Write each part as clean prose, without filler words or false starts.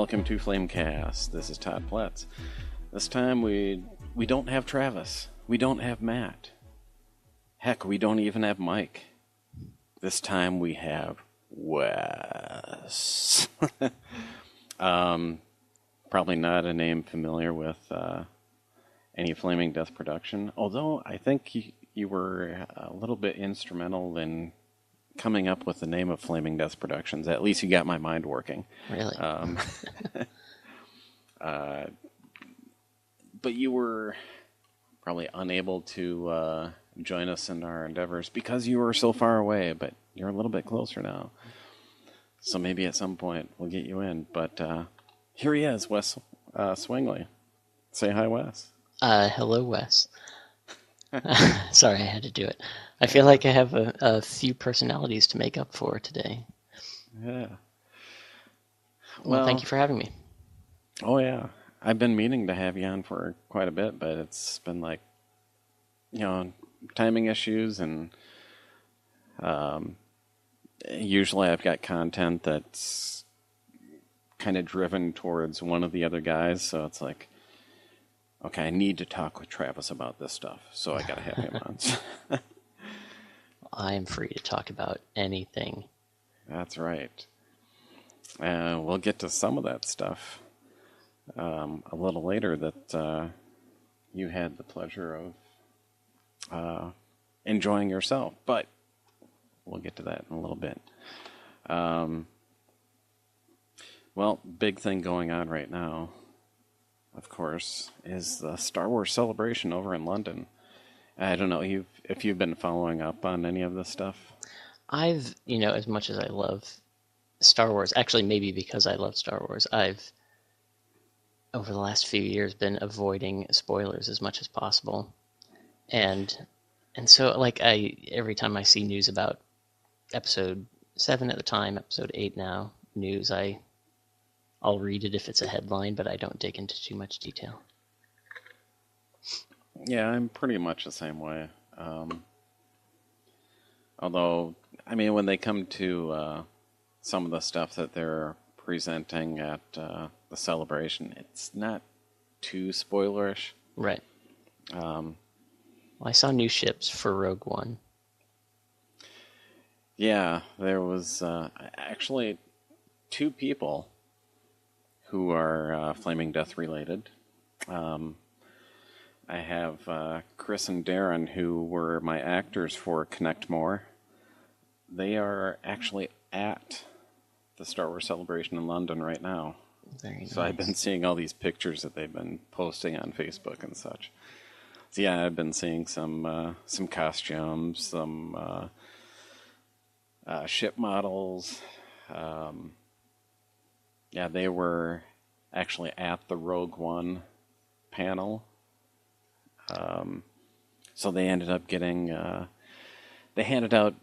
welcome to Flamecast. This is Todd Pletz. This time we don't have Travis. We don't have Matt. Heck, we don't even have Mike. This time we have Wes. Probably not a name familiar with any Flaming Death production, although I think you were a little bit instrumental in coming up with the name of Flaming Death Productions. At least you got my mind working. Really? But you were probably unable to join us in our endeavors because you were so far away, but you're a little bit closer now. So maybe at some point we'll get you in. But here he is, Wes Swingley. Say hi, Wes. Hello, Wes. Sorry, I had to do it. I feel like I have a few personalities to make up for today. Yeah. Well, thank you for having me. Oh, yeah. I've been meaning to have you on for quite a bit, but it's been like, timing issues, and usually I've got content that's kind of driven towards one of the other guys, so it's like, okay, I need to talk with Travis about this stuff, so I got to have him on. I am free to talk about anything. That's right. We'll get to some of that stuff a little later that you had the pleasure of enjoying yourself, but we'll get to that in a little bit. Well, big thing going on right now, of course, is the Star Wars celebration over in London. I don't know if you've been following up on any of this stuff. I've, as much as I love Star Wars, actually maybe because I love Star Wars, I've, over the last few years, been avoiding spoilers as much as possible. And so, every time I see news about Episode 7 at the time, Episode 8 now, news, I'll read it if it's a headline, but I don't dig into too much detail. Yeah, I'm pretty much the same way. Although, when they come to some of the stuff that they're presenting at the celebration, it's not too spoilerish. Right. Well, I saw new ships for Rogue One. Yeah, there was actually two people who are Flaming Death related. I have Chris and Darren, who were my actors for Connect More. They are actually at the Star Wars celebration in London right now. Very nice. So I've been seeing all these pictures that they've been posting on Facebook and such. So yeah, I've been seeing some costumes, some ship models. Yeah, they were actually at the Rogue One panel. So they ended up getting, they handed out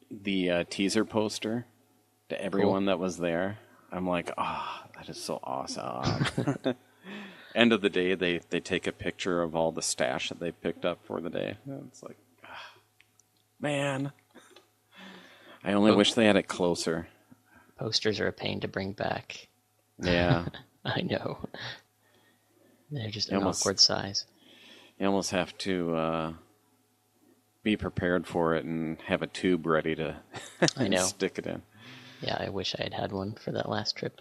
the teaser poster to everyone that was there. I'm like, that is so awesome. End of the day, they take a picture of all the stash that they picked up for the day. And it's like, man, I only wish they had it closer. Posters are a pain to bring back. Yeah. I know. They're just an awkward size. You almost have to be prepared for it and have a tube ready to I know. Stick it in. Yeah, I wish I had one for that last trip.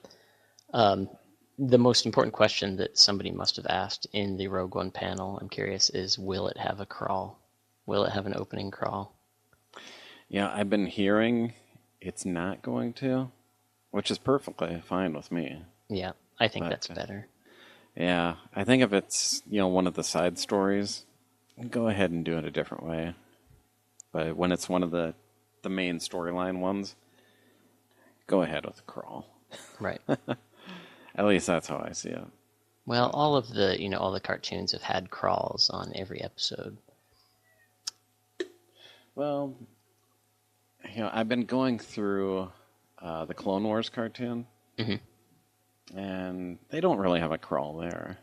The most important question that somebody must have asked in the Rogue One panel, I'm curious, is will it have a crawl? Will it have an opening crawl? Yeah, I've been hearing it's not going to, which is perfectly fine with me. Yeah, I think that's better. Yeah, I think if it's, one of the side stories, go ahead and do it a different way. But when it's one of the main storyline ones, go ahead with the crawl. Right. At least that's how I see it. Well, all of the, all the cartoons have had crawls on every episode. Well, I've been going through the Clone Wars cartoon. Mm-hmm. And they don't really have a crawl there.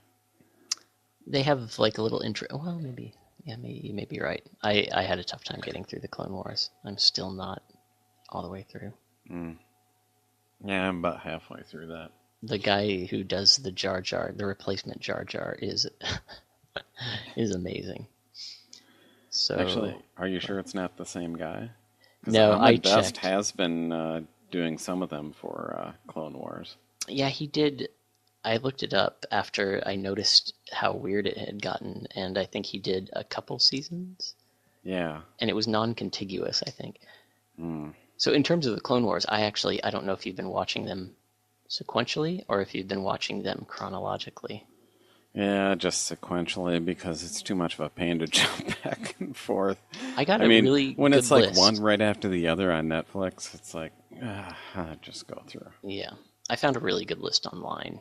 They have a little intro. Well, maybe. Yeah, maybe you may be right. I had a tough time getting through the Clone Wars. I'm still not all the way through. Yeah, I'm about halfway through that. the guy who does the Jar Jar, the replacement Jar Jar, is amazing. So Actually, are you sure it's not the same guy? Because no, I Ahmed Best checked. has been doing some of them for Clone Wars. Yeah, he did. I looked it up after I noticed how weird it had gotten, and I think he did a couple seasons. Yeah. And it was non-contiguous, I think. Mm. So in terms of the Clone Wars, I don't know if you've been watching them sequentially or if you've been watching them chronologically. Yeah, just sequentially because it's too much of a pain to jump back and forth. I got I a mean, really when good it's like list. one right after the other on Netflix, it's like, just go through. Yeah, I found a really good list online,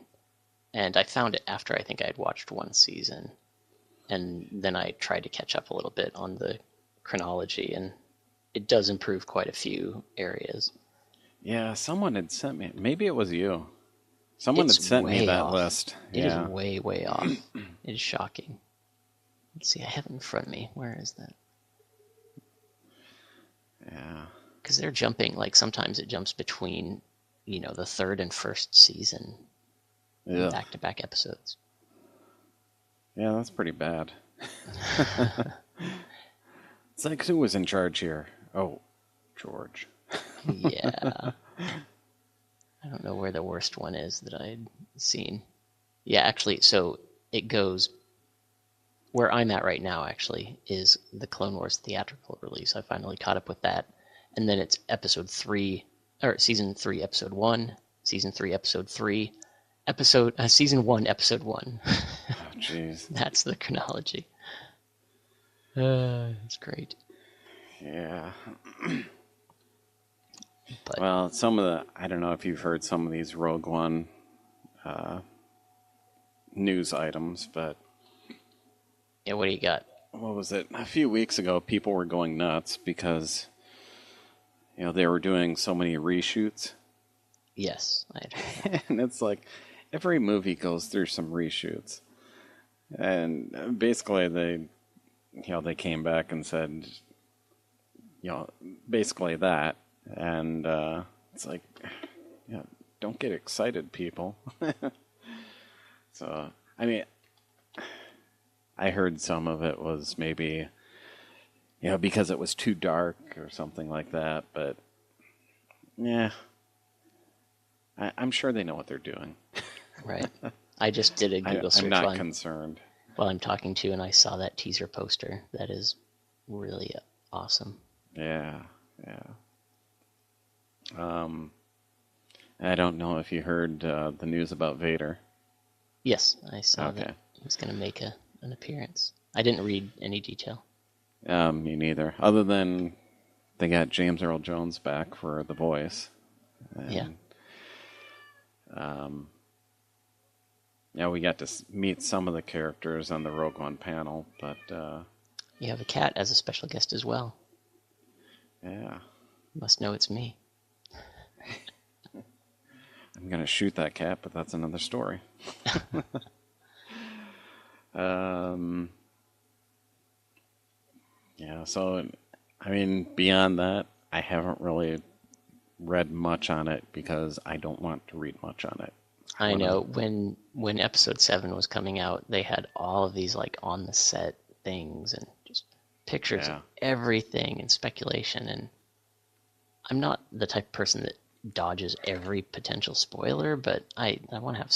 and I found it after I think I had watched one season, and then I tried to catch up a little bit on the chronology, and it does improve quite a few areas. Yeah, someone had sent me. Maybe it was you. Someone had sent me that list. It is way, way off. It is shocking. Let's see, I have it in front of me. Where is that? Yeah. Because they're jumping, like sometimes it jumps between, the third and first season. Yeah. Back-to-back episodes. Yeah, that's pretty bad. It's like, who was in charge here? Oh, George. Yeah. I don't know where the worst one is that I'd seen. Yeah, actually, so it goes... Where I'm at right now, actually, is the Clone Wars theatrical release. I finally caught up with that. And then it's Season 3, Episode 1, Season 3, Episode 3, Season 1, Episode 1. Oh, jeez. That's the chronology. It's great. Yeah. But, well, I don't know if you've heard some of these Rogue One news items, but... Yeah, what do you got? What was it? A few weeks ago, people were going nuts because, they were doing so many reshoots. Yes, I had heard that. And it's like, every movie goes through some reshoots. And basically they came back and said, basically that. And it's like, don't get excited, people. So, I mean, I heard some of it was maybe, because it was too dark or something like that. But, yeah, I'm sure they know what they're doing. Right. I just did a Google search. I'm not concerned. While I'm talking to you, and I saw that teaser poster. That is really awesome. Yeah. I don't know if you heard the news about Vader. Yes, I saw that he's going to make an appearance. I didn't read any detail. Me neither. Other than they got James Earl Jones back for the voice. And, we got to meet some of the characters on the Rogue One panel, but... you have a cat as a special guest as well. Yeah. You must know it's me. I'm going to shoot that cat, but that's another story. So, I mean, beyond that, I haven't really read much on it because I don't want to read much on it. I know. When Episode 7 was coming out, they had all of these, like, on-the-set things and just pictures of everything and speculation, and I'm not the type of person that dodges every potential spoiler, but I want to have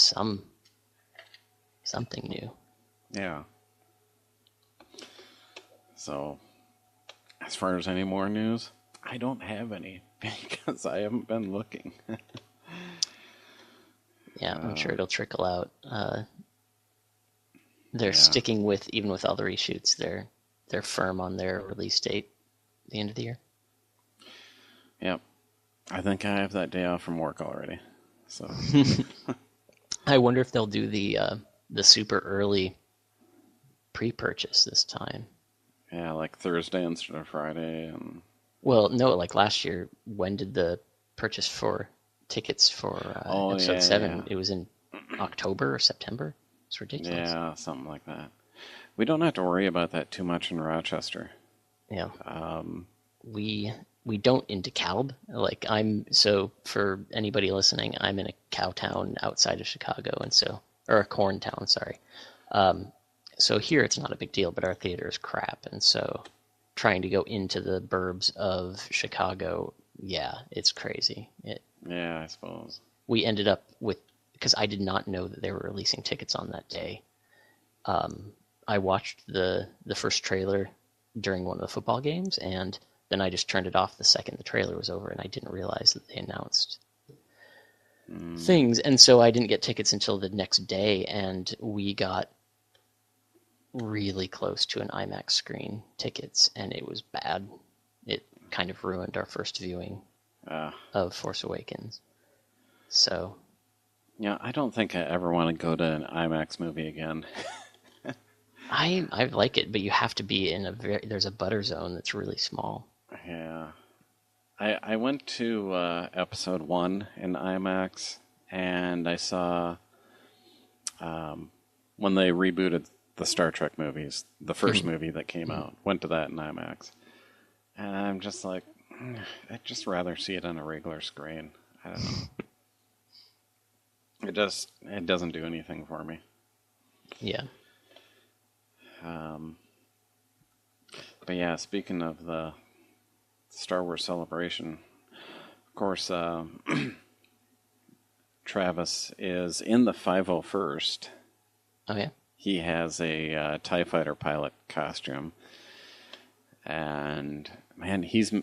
something new. Yeah. So, as far as any more news, I don't have any because I haven't been looking. Yeah, I'm sure it'll trickle out. They're sticking with, even with all the reshoots, they're firm on their release date, the end of the year. Yep. I think I have that day off from work already. So I wonder if they'll do the super early pre-purchase this time. Yeah, like Thursday instead of Friday. Well, no, like last year, when did the purchase for tickets for episode 7? Yeah. It was in October or September. It's ridiculous. Yeah, something like that. We don't have to worry about that too much in Rochester. Yeah. We we don't in DeKalb. Like so for anybody listening, I'm in a cow town outside of Chicago, or a corn town, sorry. So here it's not a big deal, but our theater is crap, and so trying to go into the burbs of Chicago, yeah, it's crazy. Yeah, I suppose. We ended up with, because I did not know that they were releasing tickets on that day. I watched the first trailer during one of the football games, and then I just turned it off the second the trailer was over, and I didn't realize that they announced things, and so I didn't get tickets until the next day, and we got really close to an IMAX screen tickets, and it was bad. It kind of ruined our first viewing of Force Awakens. So, yeah, I don't think I ever want to go to an IMAX movie again. I like it, but you have to be in there's a butter zone that's really small. Yeah. I went to episode 1 in IMAX, and I saw when they rebooted the Star Trek movies, the first movie that came out, went to that in IMAX. And I'm just like, I'd just rather see it on a regular screen. I don't know. It doesn't do anything for me. Yeah. But yeah, speaking of the Star Wars Celebration, of course, Travis is in the 501st. Oh, yeah? He has a TIE Fighter pilot costume. And, man, he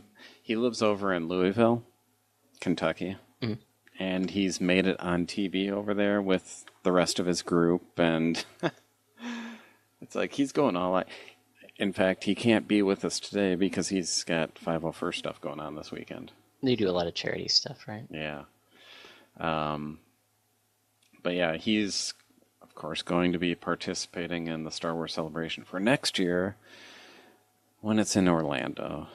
lives over in Louisville, Kentucky. Mm. And he's made it on TV over there with the rest of his group. And it's like he's going all out. In fact, he can't be with us today because he's got 501st stuff going on this weekend. They do a lot of charity stuff, right? Yeah. But yeah, he's, of course, going to be participating in the Star Wars Celebration for next year when it's in Orlando.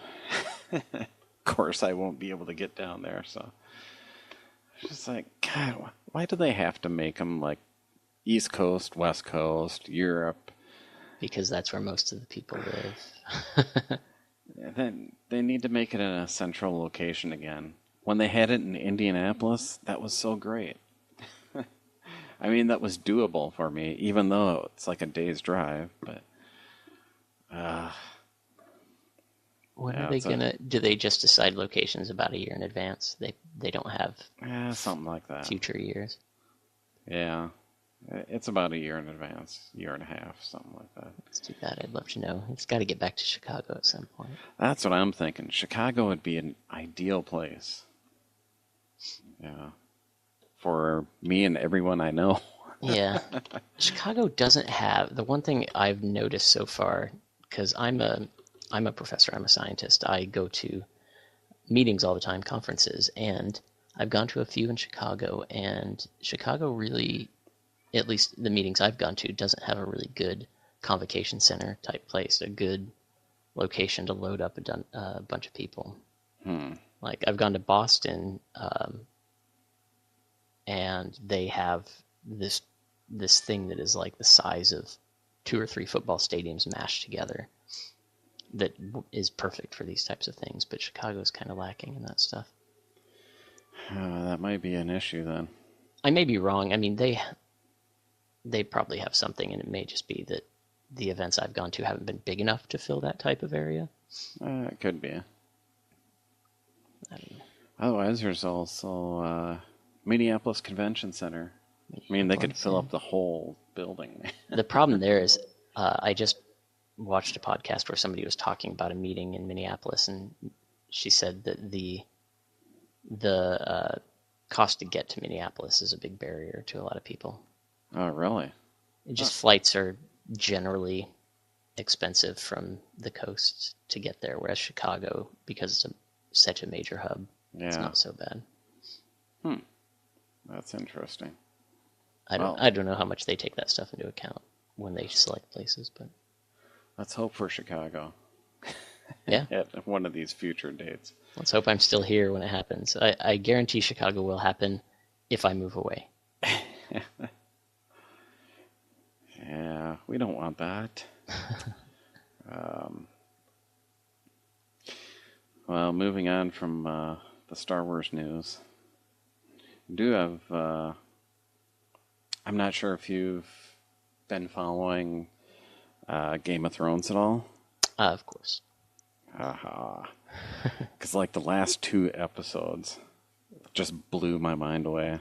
Of course, I won't be able to get down there, so it's just like, God, why do they have to make them like East Coast, West Coast, Europe? Because that's where most of the people live. Then they need to make it in a central location again. When they had it in Indianapolis, that was so great. I mean, that was doable for me, even though it's like a day's drive. But when are they gonna? Do they just decide locations about a year in advance? They don't have something like that. Future years. Yeah. It's about a year in advance, year and a half, something like that. That's too bad. I'd love to know. It's got to get back to Chicago at some point. That's what I'm thinking. Chicago would be an ideal place. Yeah. For me and everyone I know. Yeah. Chicago doesn't have... The one thing I've noticed so far, because I'm a professor, I'm a scientist. I go to meetings all the time, conferences, and I've gone to a few in Chicago, and Chicago really... at least the meetings I've gone to, doesn't have a really good convocation center type place, a good location to load up a bunch of people. Like, I've gone to Boston, and they have this thing that is like the size of 2 or 3 football stadiums mashed together that is perfect for these types of things, but Chicago's kind of lacking in that stuff. That might be an issue then. I may be wrong. I mean, they probably have something, and it may just be that the events I've gone to haven't been big enough to fill that type of area. It could be. Otherwise, there's also Minneapolis Convention Center. I mean, they could fill up the whole building. The problem there is I just watched a podcast where somebody was talking about a meeting in Minneapolis, and she said that the cost to get to Minneapolis is a big barrier to a lot of people. Oh, really? Flights are generally expensive from the coast to get there, whereas Chicago, because it's such a major hub, it's not so bad. That's interesting. I don't know how much they take that stuff into account when they select places, but let's hope for Chicago. Yeah. At one of these future dates. Let's hope I'm still here when it happens. I guarantee Chicago will happen if I move away. Yeah, we don't want that. Well, moving on from the Star Wars news, do have. I'm not sure if you've been following Game of Thrones at all. Of course. Haha. Because like the last 2 episodes just blew my mind away.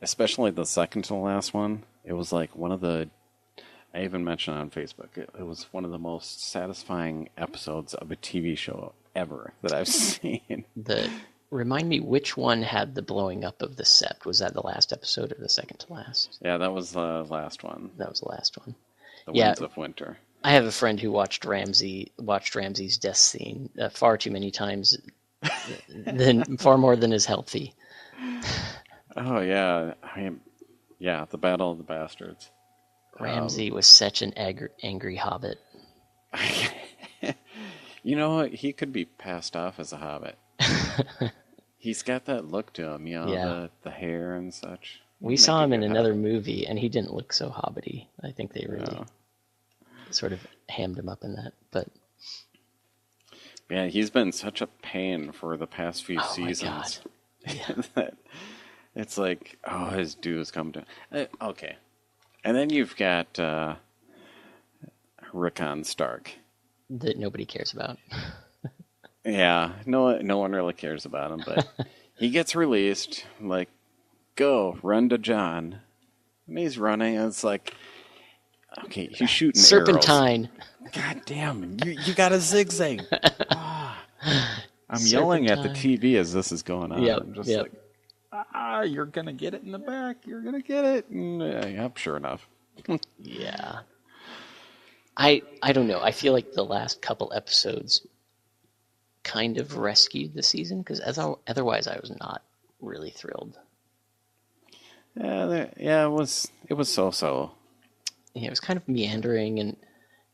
Especially the second to the last one. It was like one of the. I even mentioned on Facebook. It was one of the most satisfying episodes of a TV show ever that I've seen. Remind me which one had the blowing up of the Sept. Was that the last episode or the second to last? Yeah, that was the last one. That was the last one. The Winds of Winter. I have a friend who watched Ramsay's death scene far too many times, far more than is healthy. Oh yeah, the Battle of the Bastards. Ramsay was such an angry hobbit. You know what? He could be passed off as a hobbit. He's got that look to him, the hair and such. We saw him in another movie, and he didn't look so hobbity. I think they really sort of hammed him up in that. But yeah, he's been such a pain for the past few seasons. My God. Yeah. It's like, his due has come to. Okay, and then you've got Rickon Stark that nobody cares about. Yeah, no one really cares about him, but he gets released. Like, go run to Jon, and he's running. And it's like, okay, he's shooting Serpentine. Arrows. God damn, you got a zigzag. I'm yelling at the TV as this is going on. I'm just like, you're gonna get it in the back. You're gonna get it. And, yep, sure enough. Yeah. I don't know. I feel like the last couple episodes kind of rescued the season, because otherwise I was not really thrilled. Yeah, it was so-so. Yeah, it was kind of meandering, and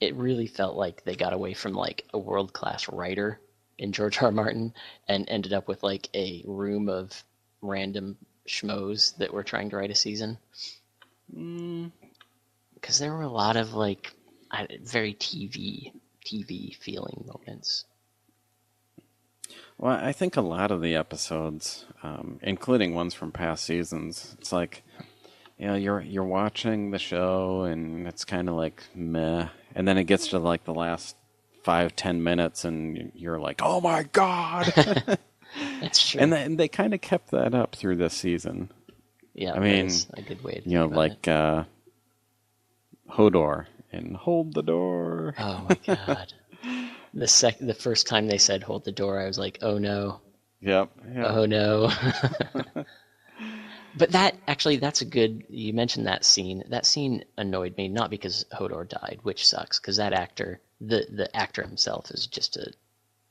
it really felt like they got away from like a world-class writer in George R. R. Martin and ended up with like a room of random schmoes that were trying to write a season. Because there were a lot of like very TV feeling moments. Well, I think a lot of the episodes, including ones from past seasons, it's like, you're watching the show and it's kind of like meh, and then it gets to like the last 5-10 minutes and you're like, oh my God. That's true. And they kind of kept that up through this season. Yeah, I mean, that's a good way to think about like Hodor and Hold the Door. Oh my God. The first time they said hold the door, I was like, oh no. Yep. Oh no. But that's a good, you mentioned that scene. That scene annoyed me, not because Hodor died, which sucks, because that actor, the actor himself is just a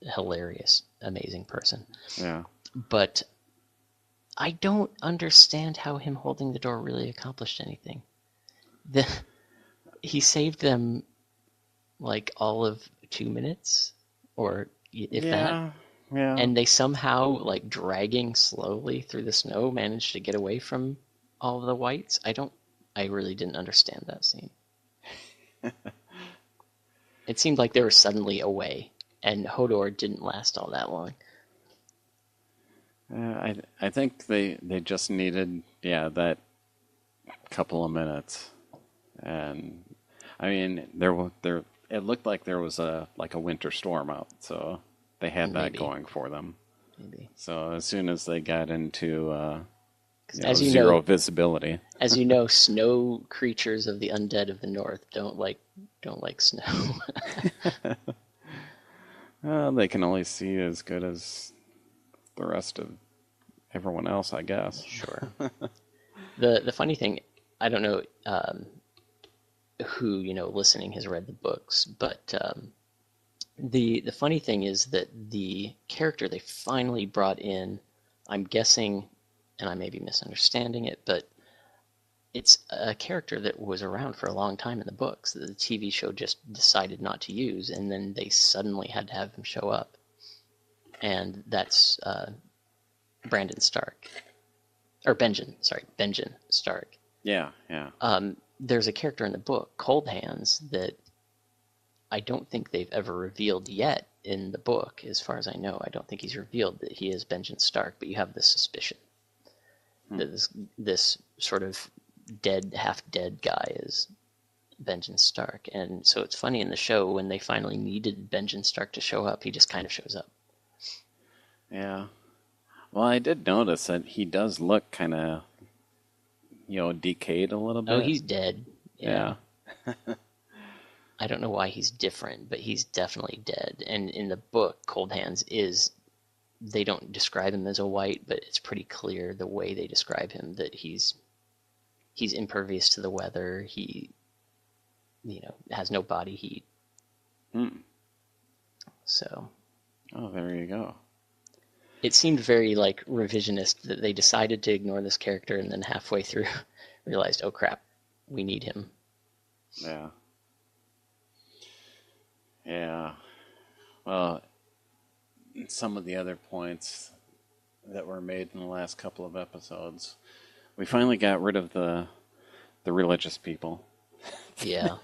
hilarious, amazing person. Yeah. But I don't understand how him holding the door really accomplished anything. He saved them like all of 2 minutes, or if that. Yeah. And they somehow, like dragging slowly through the snow, managed to get away from all of the whites. I really didn't understand that scene. It seemed like they were suddenly away, and Hodor didn't last all that long. I think they just needed that couple of minutes, and I mean it looked like there was a winter storm out, so they had that going for them. Maybe. So as soon as they got into zero visibility, as you know, snow creatures of the undead of the north don't like snow. They can only see as good as the rest of everyone else, I guess. Sure. The funny thing, I don't know who listening has read the books, but the funny thing is that the character they finally brought in, I'm guessing, and I may be misunderstanding it, but it's a character that was around for a long time in the books that the TV show just decided not to use, and then they suddenly had to have him show up. And that's Brandon Stark. Or Benjen Stark. Yeah. There's a character in the book, Cold Hands, that I don't think they've ever revealed yet in the book, as far as I know. I don't think he's revealed that he is Benjen Stark, but you have this suspicion that this sort of dead, half-dead guy is Benjen Stark. And so it's funny in the show, when they finally needed Benjen Stark to show up, he just kind of shows up. Yeah. Well, I did notice that he does look kind of, decayed a little bit. Oh, he's dead. Yeah. I don't know why he's different, but he's definitely dead. And in the book, Cold Hands they don't describe him as a white, but it's pretty clear the way they describe him that he's impervious to the weather. He, has no body heat. So. Oh, there you go. It seemed very revisionist that they decided to ignore this character and then halfway through realized, oh crap, we need him. Yeah. Yeah. Well, some of the other points that were made in the last couple of episodes, we finally got rid of the religious people. Yeah.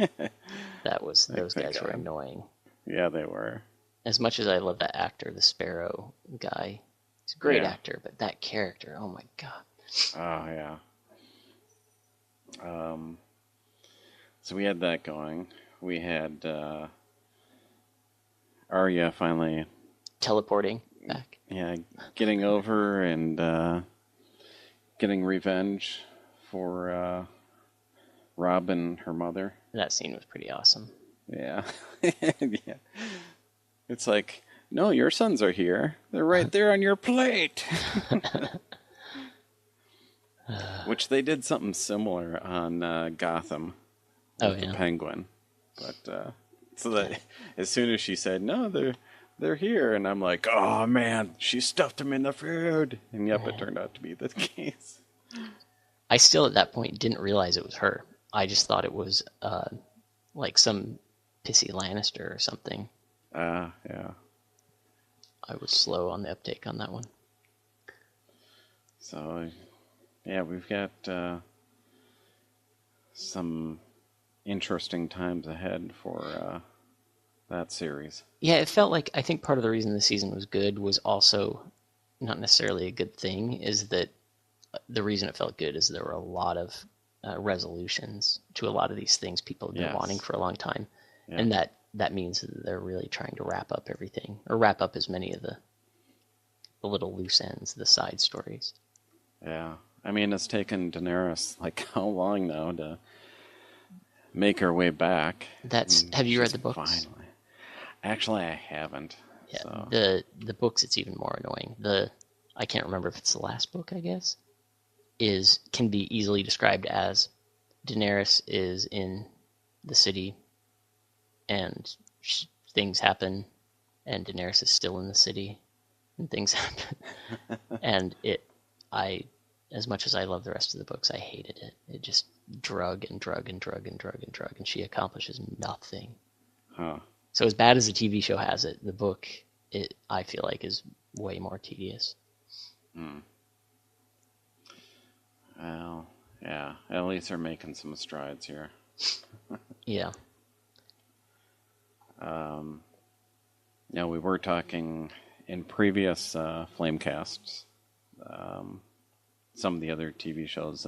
Those guys were annoying. Yeah, they were. As much as I love that actor, the Sparrow guy, he's a great actor, but that character, oh my god. Oh, yeah. So we had that going. We had Arya finally teleporting back. Yeah, getting over and getting revenge for Rob and her mother. That scene was pretty awesome. Yeah. Yeah. It's like, no, your sons are here. They're right there on your plate. Which they did something similar on Gotham with the Penguin. But so that as soon as she said, no, they're here, and I'm like, oh man, she stuffed them in the food. And yep, it turned out to be the case. I still at that point didn't realize it was her. I just thought it was some pissy Lannister or something. Yeah. I was slow on the uptake on that one. So, yeah, we've got some interesting times ahead for that series. Yeah, it felt like, I think part of the reason the season was good was also not necessarily a good thing, is that the reason it felt good is there were a lot of resolutions to a lot of these things people have been wanting for a long time. Yeah. And that means that they're really trying to wrap up everything, or wrap up as many of the little loose ends, the side stories. Yeah. I mean, it's taken Daenerys how long now to make her way back? Have you read the books? Finally. Actually, I haven't. Yeah, so. The books, it's even more annoying. I can't remember if it's the last book, I guess, can be easily described as Daenerys is in the city and things happen, and Daenerys is still in the city and things happen. And as much as I love the rest of the books, I hated it. It just drug and she accomplishes nothing. Huh. So as bad as the TV show has it, the book, I feel like, is way more tedious. Well, yeah, at least they're making some strides here. Yeah. We were talking in previous Flamecasts, some of the other TV shows,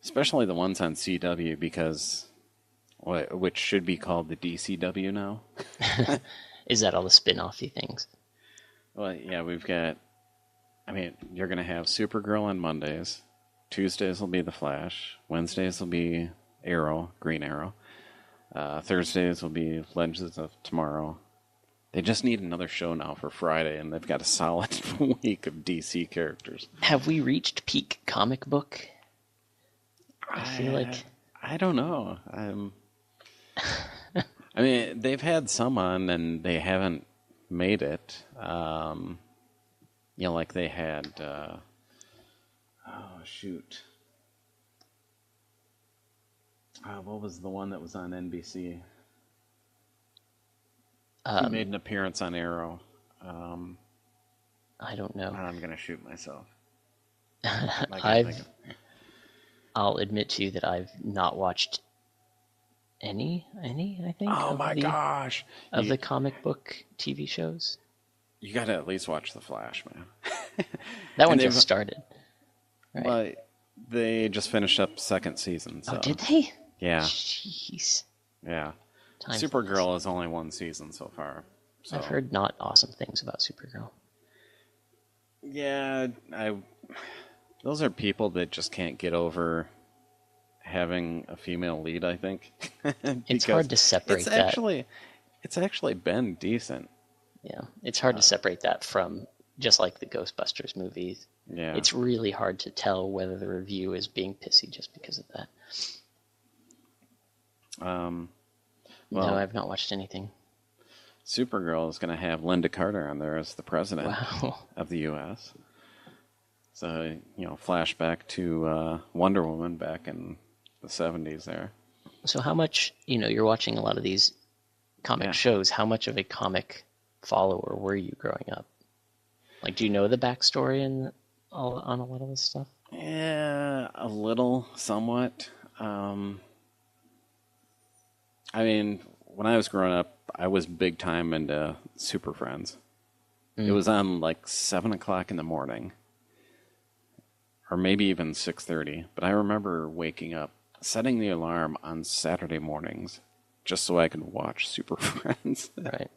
especially the ones on CW, which should be called the DCW now. Is that all the spin-offy things? Well, yeah, you're going to have Supergirl on Mondays. Tuesdays will be The Flash. Wednesdays will be Arrow, Green Arrow. Thursdays will be Legends of Tomorrow. They just need another show now for Friday, and they've got a solid week of DC characters. Have we reached peak comic book? I feel like... I don't know. They've had some on, and they haven't made it. Like they had... what was the one that was on NBC? He made an appearance on Arrow. I don't know. I'm going to shoot myself. I'll admit to you that I've not watched any, I think, Oh my gosh! of the comic book TV shows. You got to at least watch The Flash, man. That one just started, right? Well, they just finished up second season. So. Oh, did they? Yeah. Jeez. Yeah. Time Supergirl is only one season so far. So. I've heard not awesome things about Supergirl. Yeah, those are people that just can't get over having a female lead, I think. It's hard to separate that. It's actually been decent. Yeah, it's hard to separate that from just like the Ghostbusters movies. Yeah. It's really hard to tell whether the review is being pissy just because of that. Well, no, I've not watched anything. Supergirl is going to have Linda Carter on there as the president of the U.S. So, flashback to Wonder Woman back in the 70s there. So how much, you're watching a lot of these comic shows, how much of a comic follower were you growing up? Like, do you know the backstory on a lot of this stuff? Yeah, a little, somewhat. I mean, when I was growing up, I was big time into Super Friends. It was on like 7 o'clock in the morning, or maybe even 6:30. But I remember waking up, setting the alarm on Saturday mornings, just so I could watch Super Friends. Right.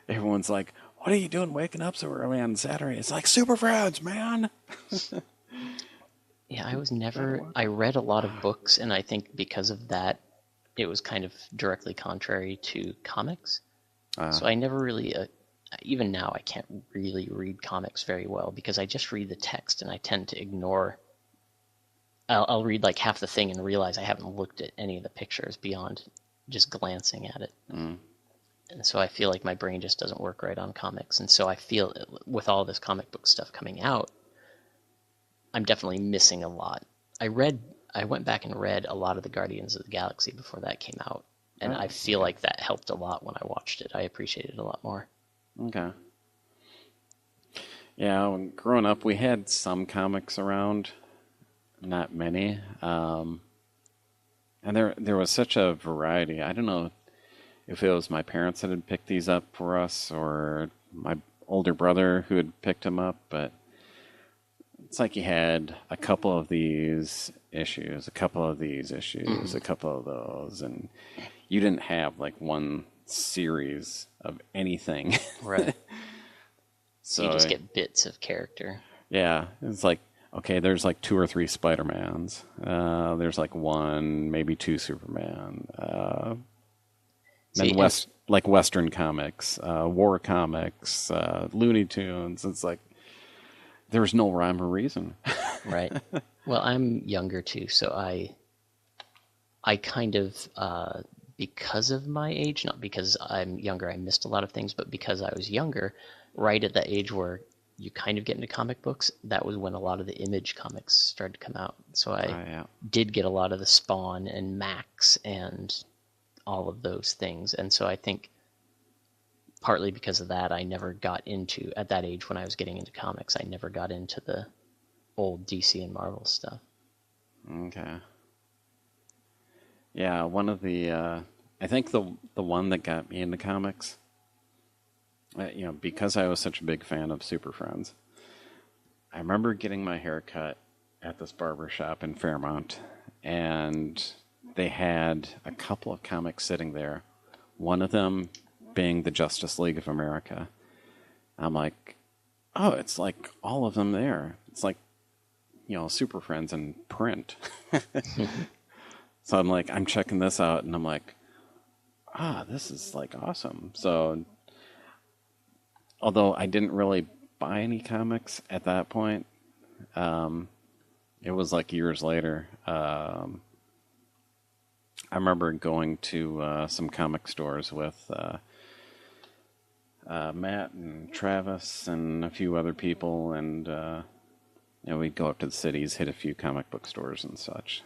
Everyone's like, "What are you doing waking up so early on Saturday?" It's like Super Friends, man. Yeah, I read a lot of books, and I think because of that, it was kind of directly contrary to comics. So I never really, even now, I can't really read comics very well because I just read the text and I tend to ignore. I'll read like half the thing and realize I haven't looked at any of the pictures beyond just glancing at it. And so I feel like my brain just doesn't work right on comics. And so I feel with all this comic book stuff coming out, I'm definitely missing a lot. I went back and read a lot of the Guardians of the Galaxy before that came out, and I feel like that helped a lot when I watched it. I appreciated it a lot more. Okay. Yeah, when growing up, we had some comics around, not many, and there was such a variety. I don't know if it was my parents that had picked these up for us or my older brother who had picked them up, but it's like you had a couple of these issues, a couple of these issues, a couple of those, and you didn't have like one series of anything. Right. So you just get bits of character. Yeah. It's like, okay, there's like 2 or 3 Spider-Mans. There's like 1, maybe 2 Superman. Then like Western comics, war comics, Looney Tunes. It's like, there's no rhyme or reason. Right. Well, I'm younger too, so I kind of, because of my age, not because I'm younger, I missed a lot of things, but because I was younger, right at the age where you kind of get into comic books, that was when a lot of the Image comics started to come out. So I did get a lot of the Spawn and Max and all of those things. And so I think partly because of that, I never got into, at that age when I was getting into comics, I never got into the old DC and Marvel stuff. Okay. Yeah, one of the, I think the one that got me into comics, because I was such a big fan of Super Friends, I remember getting my hair cut at this barber shop in Fairmount, and they had a couple of comics sitting there. One of them being the Justice League of America. I'm like, oh, it's like all of them there. It's like, Super Friends in print. So I'm like, I'm checking this out, and I'm like, this is like awesome. So, although I didn't really buy any comics at that point, it was like years later. I remember going to some comic stores with Matt and Travis and a few other people, and we'd go up to the cities, hit a few comic book stores and such.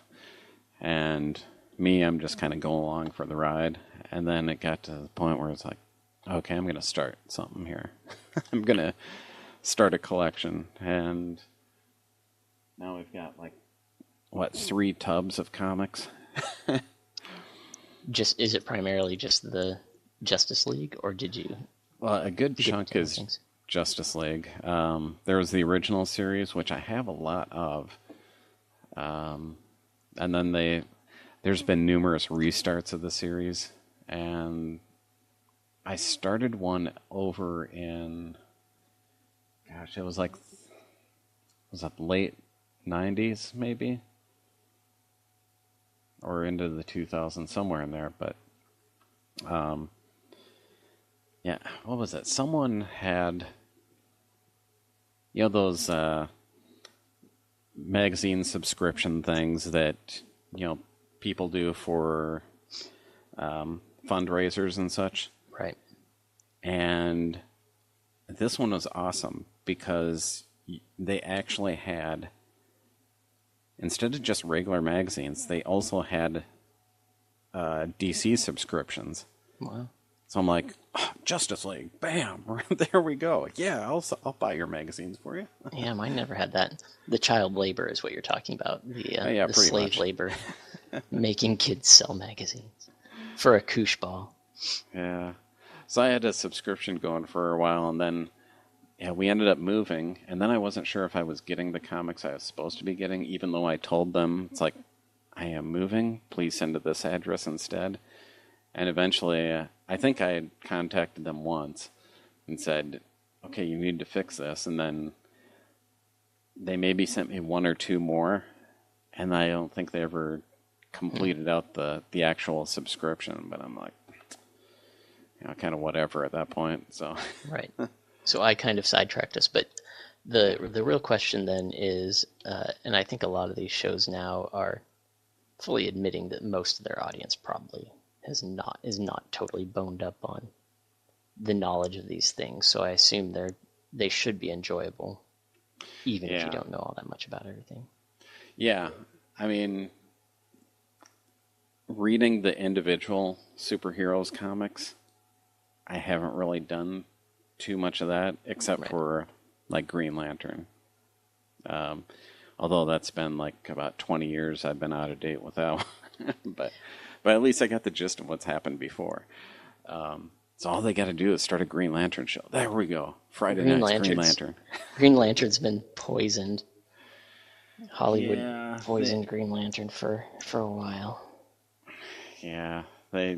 And I'm just kind of going along for the ride. And then it got to the point where it's like, okay, I'm going to start something here. I'm going to start a collection. And now we've got 3 tubs of comics. Is it primarily just the Justice League, or did you Well, a good get chunk to other is things? Justice League. There was the original series, which I have a lot of. And then there's been numerous restarts of the series. And I started one over in, gosh, it was that late 90s, maybe? Or into the 2000s, somewhere in there. But, yeah, what was it? Someone had, those magazine subscription things that, people do for fundraisers and such. Right. And this one was awesome because they actually had, instead of just regular magazines, they also had DC subscriptions. Wow. So I'm like, oh, Justice League, bam, there we go. Yeah, I'll buy your magazines for you. Yeah, mine never had that. The child labor is what you're talking about. Yeah, The pretty slave much. labor, making kids sell magazines for a koosh ball. Yeah. So I had a subscription going for a while, and then we ended up moving, and then I wasn't sure if I was getting the comics I was supposed to be getting, even though I told them, it's like, I am moving, please send to this address instead. And eventually, I think I had contacted them once and said, okay, you need to fix this, and then they maybe sent me one or two more, and I don't think they ever completed out the actual subscription, but I'm like, kind of whatever at that point. So Right. So I kind of sidetracked us, but the real question then is, and I think a lot of these shows now are fully admitting that most of their audience probably is not totally boned up on the knowledge of these things. So I assume they should be enjoyable, even if you don't know all that much about everything. Yeah, I mean, reading the individual superheroes comics, I haven't really done too much of that, except for like Green Lantern. Although that's been like about 20 years I've been out of date with that one. but at least I got the gist of what's happened before. So all they got to do is start a Green Lantern show. There we go. Friday night's Green Lantern. Green Lantern's been poisoned. Hollywood poisoned Green Lantern for a while. Yeah, they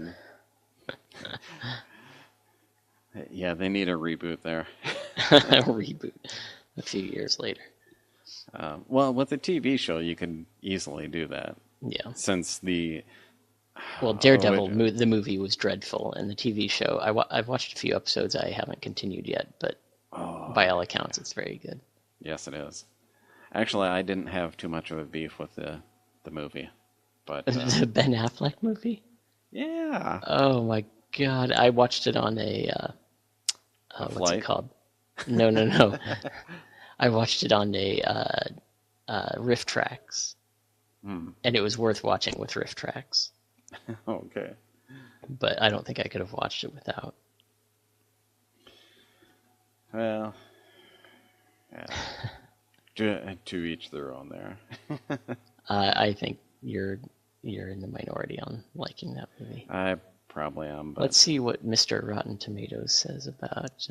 need a reboot there. A reboot a few years later. Well, with the TV show, you could easily do that. Yeah. Since Daredevil, the movie was dreadful, and the TV show, I've watched a few episodes. I haven't continued yet, but by all accounts, it's very good. Yes, it is. Actually, I didn't have too much of a beef with the movie, but the Ben Affleck movie. Yeah. Oh my god, I watched it on a what's it called? No. I watched it on a Riff Tracks, and it was worth watching with Riff Tracks. Okay. But I don't think I could have watched it without. Well, yeah. To each their own there. I think you're in the minority on liking that movie. I probably am. But... Let's see what Mr. Rotten Tomatoes says about...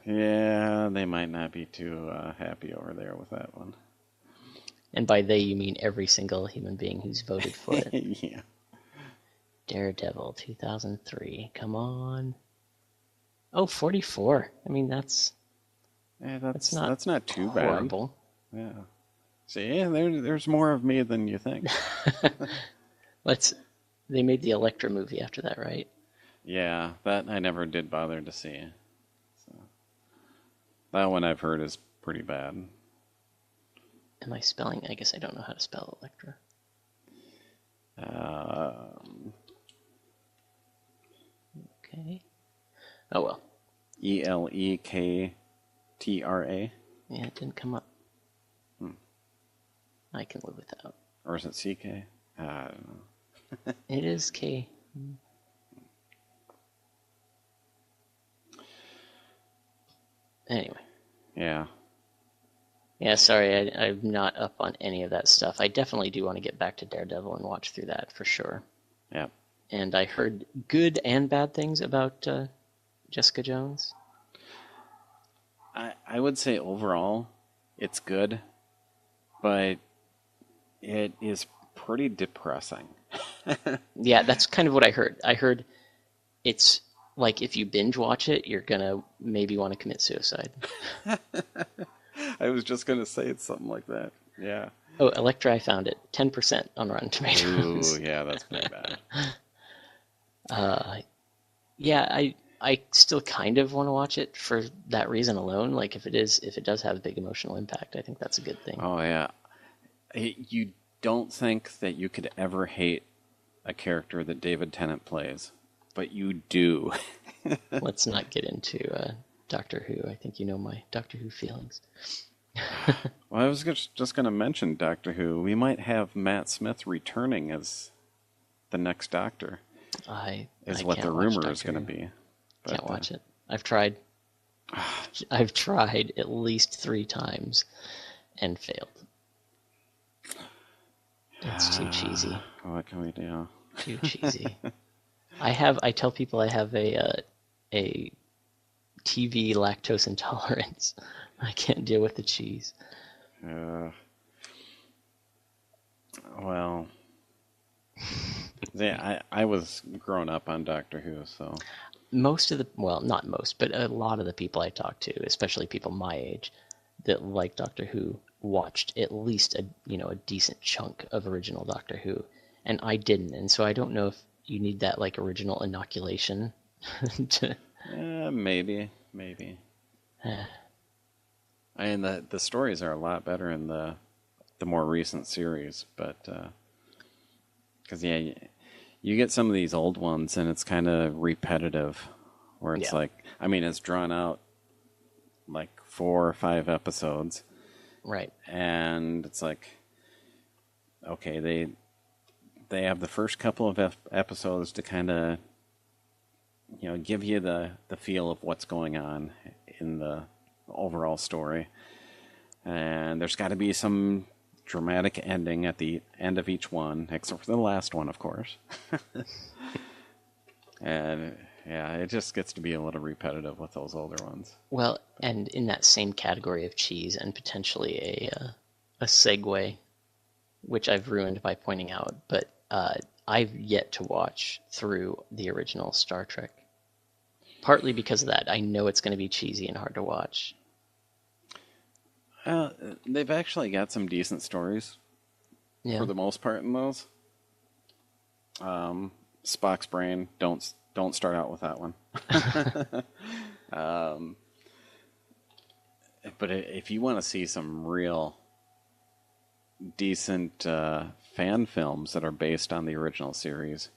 Yeah, they might not be too happy over there with that one. And by they, you mean every single human being who's voted for it. Yeah. Daredevil 2003. Come on. Oh, 44. I mean, that's not too horrible. Bad. Yeah. See, there's more of me than you think. They made the Elektra movie after that, right? Yeah, that I never did bother to see. So that one I've heard is pretty bad. Am I spelling? I guess I don't know how to spell Elektra. Okay. Oh well. Elektra. Yeah, it didn't come up. I can live without. Or is it CK? I don't know. It is K. Anyway. Yeah. Yeah, sorry, I'm not up on any of that stuff. I definitely do want to get back to Daredevil and watch through that for sure. Yeah. and I heard good and bad things about Jessica Jones. I would say overall it's good, but it is pretty depressing. Yeah, that's kind of what I heard. I heard it's like if you binge watch it, you're gonna maybe want to commit suicide. I was just gonna say it's something like that. Yeah. Oh, Electra, I found it. 10% on Rotten Tomatoes. Ooh, yeah, that's pretty bad. Yeah, I still kind of want to watch it for that reason alone. Like if it does have a big emotional impact, I think that's a good thing. Oh yeah. You don't think that you could ever hate a character that David Tennant plays, but you do. Let's not get into Doctor Who. I think you know my Doctor Who feelings. Well, I was just going to mention Doctor Who. We might have Matt Smith returning as the next Doctor. I what can't the watch rumor is Doctor going to Who. be. Can't watch it. I've tried. I've tried at least 3 times and failed. It's too cheesy. What can we do? Too cheesy. I tell people I have a TV lactose intolerance. I can't deal with the cheese. Well, yeah, I was growing up on Doctor Who, so Not most, but a lot of the people I talk to, especially people my age, that like Doctor Who, watched at least a decent chunk of original Doctor Who, and I didn't, and so I don't know if you need that like original inoculation to. Maybe. I mean, the stories are a lot better in the more recent series, but because you get some of these old ones and it's kind of repetitive, where it's like, I mean, it's drawn out like 4 or 5 episodes, Right, and it's like, okay, they have the first couple of episodes to kind of give you the feel of what's going on in the overall story, and there's got to be some dramatic ending at the end of each one, except for the last one, of course. And yeah, it just gets to be a little repetitive with those older ones. well, and in that same category of cheese, and potentially a segue, which I've ruined by pointing out, but I've yet to watch through the original Star Trek. Partly because of that, I know it's going to be cheesy and hard to watch. They've actually got some decent stories for the most part in those. Spock's brain, don't start out with that one. But if you want to see some real decent fan films that are based on the original series,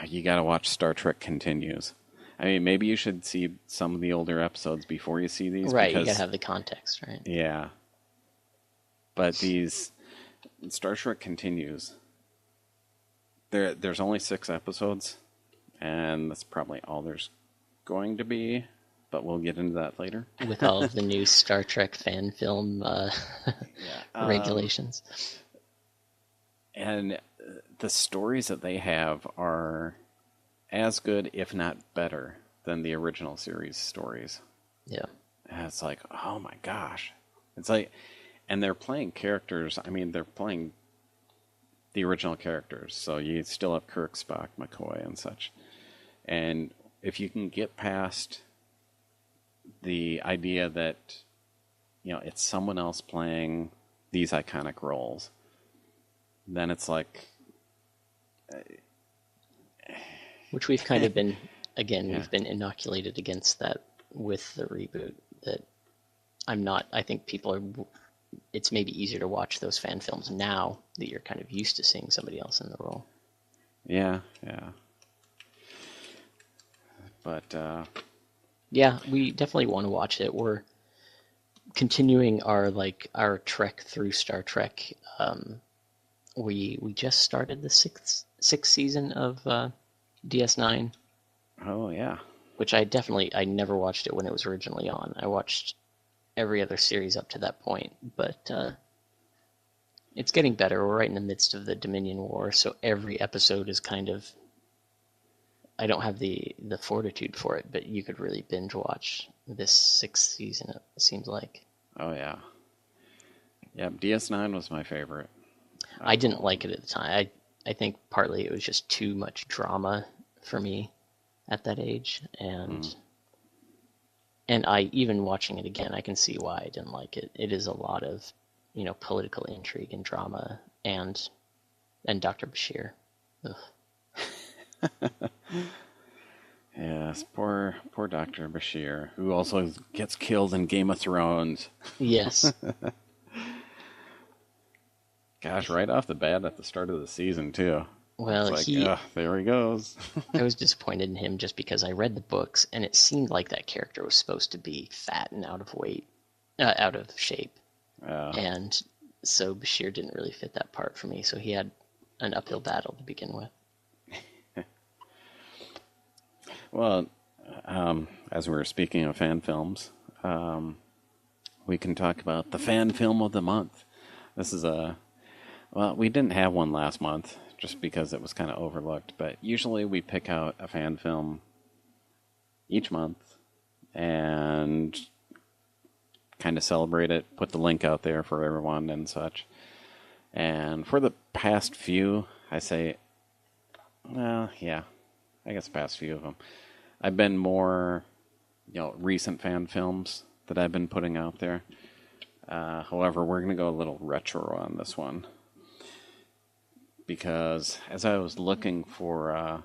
you got to watch Star Trek Continues. I mean, maybe you should see some of the older episodes before you see these. Right, you gotta have the context, right? Yeah. But these Star Trek Continues, there's only 6 episodes, and that's probably all there's going to be, but we'll get into that later. With all of the new Star Trek fan film regulations. And the stories that they have are as good, if not better, than the original series stories. Yeah. And it's like, oh my gosh. It's like, and they're playing characters. I mean, they're playing the original characters. So you still have Kirk, Spock, McCoy, and such. And if you can get past the idea that, it's someone else playing these iconic roles, then it's like... Which we've kind of been, we've been inoculated against that with the reboot. That I think it's maybe easier to watch those fan films now that you're kind of used to seeing somebody else in the role. Yeah. But, yeah, we definitely want to watch it. We're continuing our trek through Star Trek. We just started the sixth season of DS9. Oh, yeah. Which I never watched it when it was originally on. I watched every other series up to that point, but it's getting better. We're right in the midst of the Dominion War, so every episode is kind of I don't have the fortitude for it, but you could really binge watch this 6th season, it seems like. Oh, yeah. Yeah, DS9 was my favorite. I didn't like it at the time. I think partly it was just too much drama for me at that age, and I, even watching it again, I can see why I didn't like it. It is a lot of, political intrigue and drama, and Dr. Bashir. Ugh. Yes, poor Dr. Bashir, who also gets killed in Game of Thrones. Yes. Gosh, right off the bat at the start of the season, too. Well, it's like, there he goes. I was disappointed in him just because I read the books, and it seemed like that character was supposed to be fat and out of shape. And so Bashir didn't really fit that part for me, so he had an uphill battle to begin with. Well, as we were speaking of fan films, we can talk about the fan film of the month. This is we didn't have one last month just because it was kind of overlooked, but usually we pick out a fan film each month and kind of celebrate it, put the link out there for everyone and such. And for the past few, I guess past few of them, I've been more, recent fan films that I've been putting out there. However, we're going to go a little retro on this one, because as I was looking for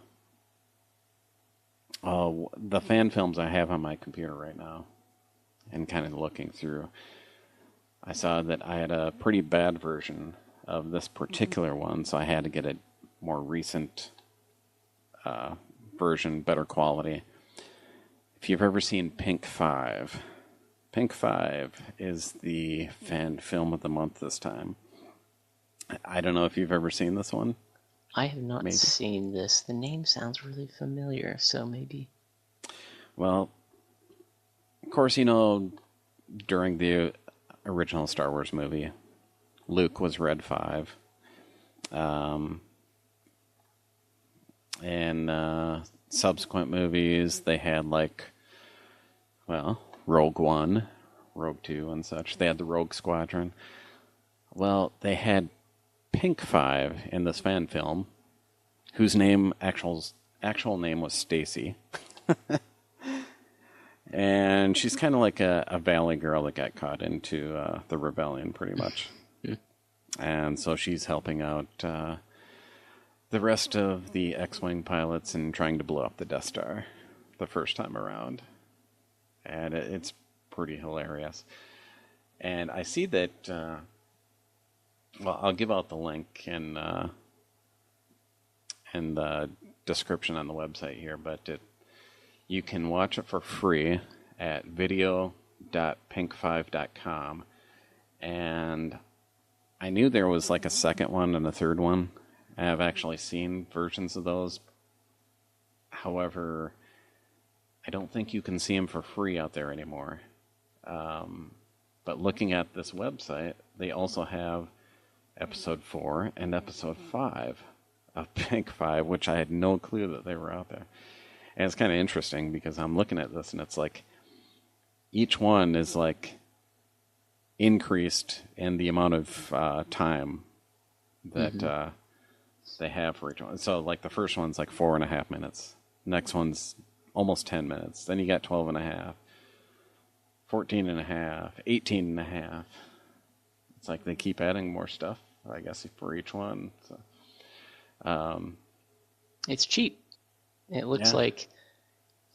the fan films I have on my computer right now, and kind of looking through, I saw that I had a pretty bad version of this particular one, so I had to get a more recent version, better quality. If you've ever seen Pink 5, Pink 5 is the fan film of the month this time. I don't know if you've ever seen this one. I have not seen this. The name sounds really familiar, so maybe. Well, of course, during the original Star Wars movie, Luke was Red 5. And subsequent movies, they had Rogue One, Rogue 2 and such. They had the Rogue Squadron. Well, they had Pink 5 in this fan film, whose actual name was Stacy. And she's kind of like a valley girl that got caught into the rebellion, pretty much. And so she's helping out the rest of the X-Wing pilots and trying to blow up the Death Star the first time around. And it's pretty hilarious. And I see that, I'll give out the link in the description on the website here, but you can watch it for free at video.pink5.com. And I knew there was a second one and a third one. I've actually seen versions of those. However, I don't think you can see them for free out there anymore. But looking at this website, they also have episode 4 and episode 5 of Pink 5, which I had no clue that they were out there. And it's kind of interesting because I'm looking at this and it's each one is increased in the amount of time that they have for each one. So the first one's 4.5 minutes. Next one's almost 10 minutes. Then you got 12.5, 14.5, 18.5. It's they keep adding more stuff, I guess, for each one. So, it's cheap. It looks like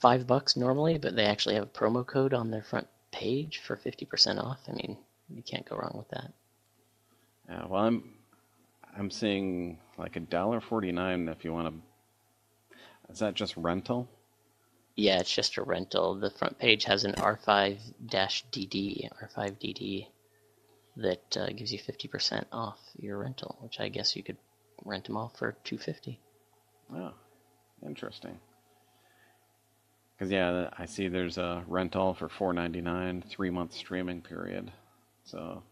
$5 normally, but they actually have a promo code on their front page for 50% off. I mean, you can't go wrong with that. Yeah, well, I'm seeing $1.49 if you want to. Is that just rental? Yeah, it's just a rental. The front page has an R5-DD that gives you 50% off your rental, which I guess you could rent them all for $250. Oh, interesting. Because I see there's a rental for $4.99, 3-month streaming period. So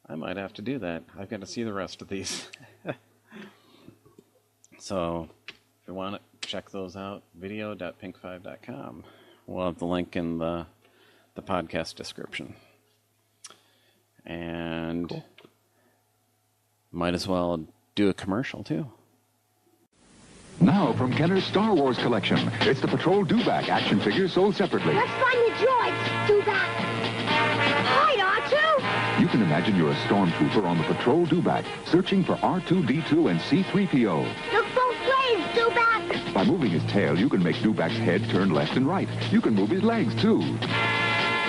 I might have to do that. I've got to see the rest of these. So if you want check those out. Video.pink5.com. We'll have the link in the podcast description. And Cool. Might as well do a commercial, too. Now from Kenner's Star Wars collection, it's the Patrol Dewback action figure sold separately. Let's find the droids, Dewback. Hi, R2. You can imagine you're a stormtrooper on the Patrol Dewback, searching for R2-D2 and C-3PO. Look both ways, Dewback. By moving his tail, you can make Dewback's head turn left and right. You can move his legs, too. He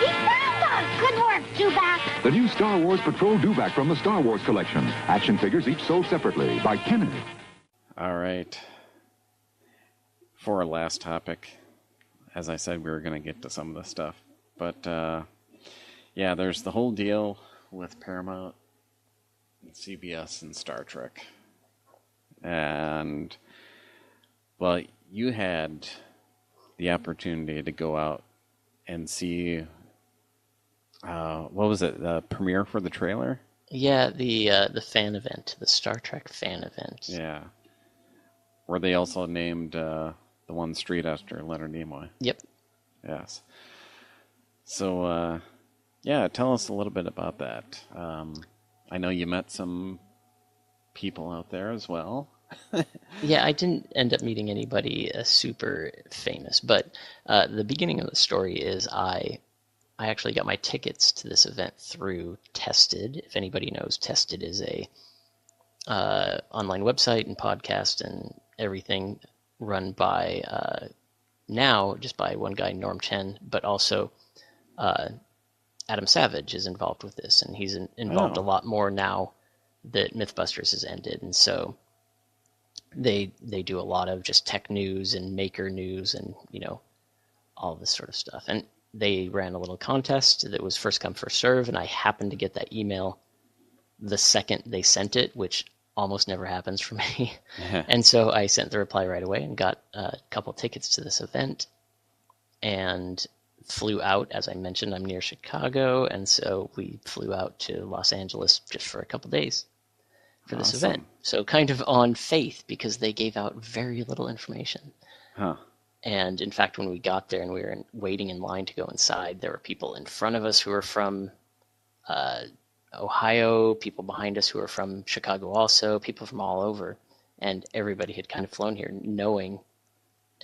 found us. Good work, Dewback. The new Star Wars Patrol Dewback from the Star Wars collection. Action figures each sold separately by Kenner. All right. For our last topic, as I said, we were going to get to some of this stuff. But, yeah, there's the whole deal with Paramount, and CBS, and Star Trek. And, well, you had the opportunity to go out and see, what was it, the premiere for the trailer? Yeah, the fan event, the Star Trek fan event. Yeah. Where they also named the one street after Leonard Nimoy. Yep. Yes. So, yeah, tell us a little bit about that. I know you met some people out there as well. Yeah, I didn't end up meeting anybody super famous, but the beginning of the story is I actually got my tickets to this event through Tested. If anybody knows, Tested is a online website and podcast and everything run by now just by one guy, Norm Chen, but also Adam Savage is involved with this, and he's involved a lot more now that Mythbusters has ended, and so they do a lot of just tech news and maker news and all this sort of stuff. And they ran a little contest that was first come first serve, and I happened to get that email the second they sent it, which almost never happens for me. And so I sent the reply right away and got a couple tickets to this event and flew out. As I mentioned, I'm near Chicago, and so we flew out to Los Angeles just for a couple days for this event. So kind of on faith, because they gave out very little information. Huh. And in fact, when we got there and we were waiting in line to go inside, there were people in front of us who were from Ohio, people behind us who were from Chicago also, people from all over, and everybody had kind of flown here knowing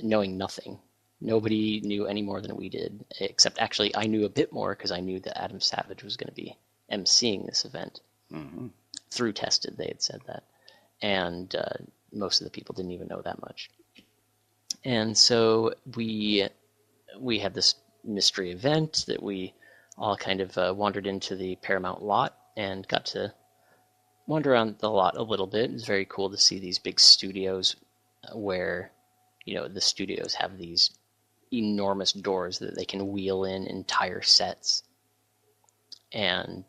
nothing. Nobody knew any more than we did, except actually I knew a bit more because I knew that Adam Savage was going to be emceeing this event. Mm-hmm. Through Tested, they had said that, and most of the people didn't even know that much. And so we had this mystery event that we all kind of wandered into the Paramount lot and got to wander around the lot a little bit. It was very cool to see these big studios where, the studios have these enormous doors that they can wheel in entire sets. And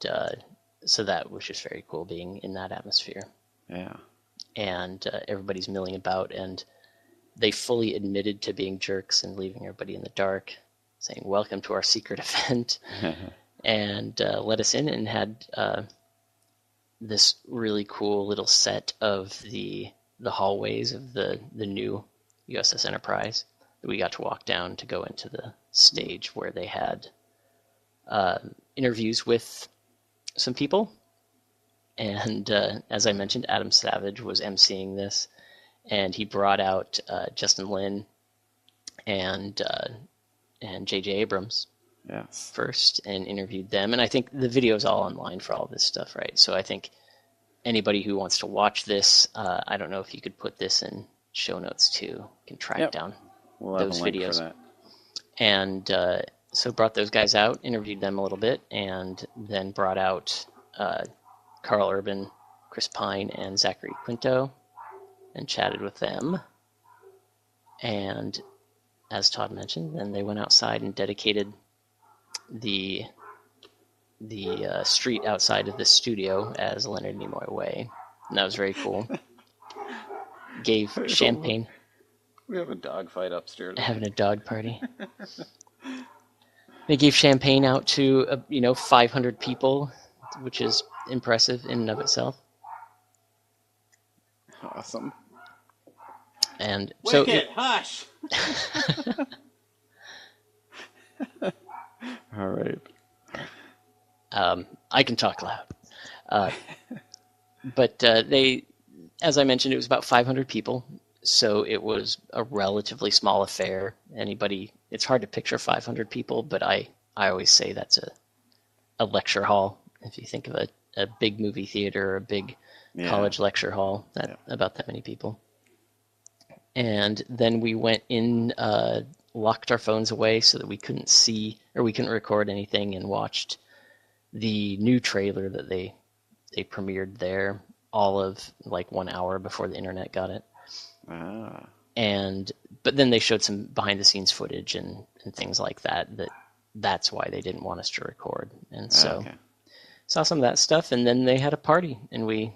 so that was just very cool being in that atmosphere. Yeah. And everybody's milling about, and they fully admitted to being jerks and leaving everybody in the dark, saying, "Welcome to our secret event." And let us in and had this really cool little set of the hallways of the new USS Enterprise that we got to walk down to go into the stage where they had interviews with some people. And as I mentioned, Adam Savage was emceeing this, and he brought out Justin Lin and J.J. Abrams. Yes. First and interviewed them. And I think the video is all online for all this stuff, right? So I think anybody who wants to watch this, I don't know if you could put this in show notes too, can track down we'll have those a link videos. for that. And so brought those guys out, interviewed them a little bit, and then brought out Carl Urban, Chris Pine, and Zachary Quinto and chatted with them. And as Todd mentioned, then they went outside and dedicated the street outside of the studio as Leonard Nimoy Way. And that was very cool. Gave champagne. We have a dog fight upstairs. Having a dog party. They gave champagne out to 500 people, which is impressive in and of itself. Awesome. And Wicked, hush! All right. I can talk loud. But they, as I mentioned, it was about 500 people. So it was a relatively small affair. It's hard to picture 500 people, but I always say that's a lecture hall. If you think of a big movie theater or a big college lecture hall, about that many people. And then we went in, locked our phones away so that we couldn't see or we couldn't record anything, and watched the new trailer that they premiered there, all of like 1 hour before the internet got it. But then they showed some behind the scenes footage and things like that's why they didn't want us to record. And so saw some of that stuff, and then they had a party, and we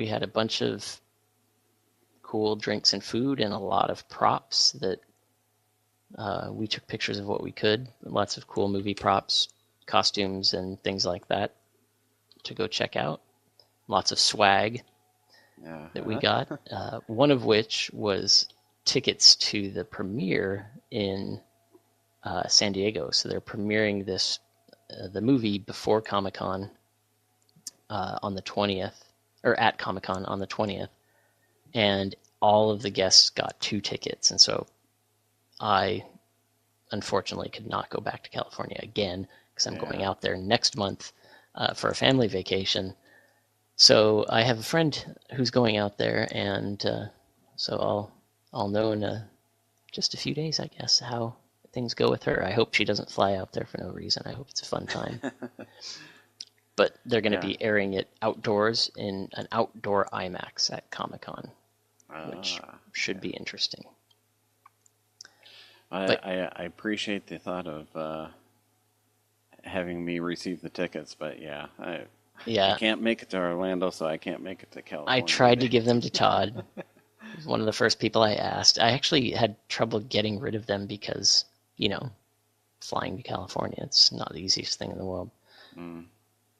had a bunch of cool drinks and food and a lot of props that we took pictures of what we could. Lots of cool movie props, costumes, and things like that to go check out. Lots of swag that we got. One of which was tickets to the premiere in San Diego. So they're premiering the movie before Comic-Con on the 20th, or at Comic-Con on the 20th. And all of the guests got 2 tickets. And so I unfortunately could not go back to California again, because I'm going out there next month for a family vacation. So I have a friend who's going out there, and so I'll know in just a few days, I guess, how things go with her. I hope she doesn't fly out there for no reason. I hope it's a fun time. But they're going to be airing it outdoors in an outdoor IMAX at Comic-Con, which should be interesting. I appreciate the thought of having me receive the tickets, but I can't make it to Orlando, so I can't make it to California. I tried to give them to Todd. He was one of the first people I asked. I actually had trouble getting rid of them because, flying to California, it's not the easiest thing in the world.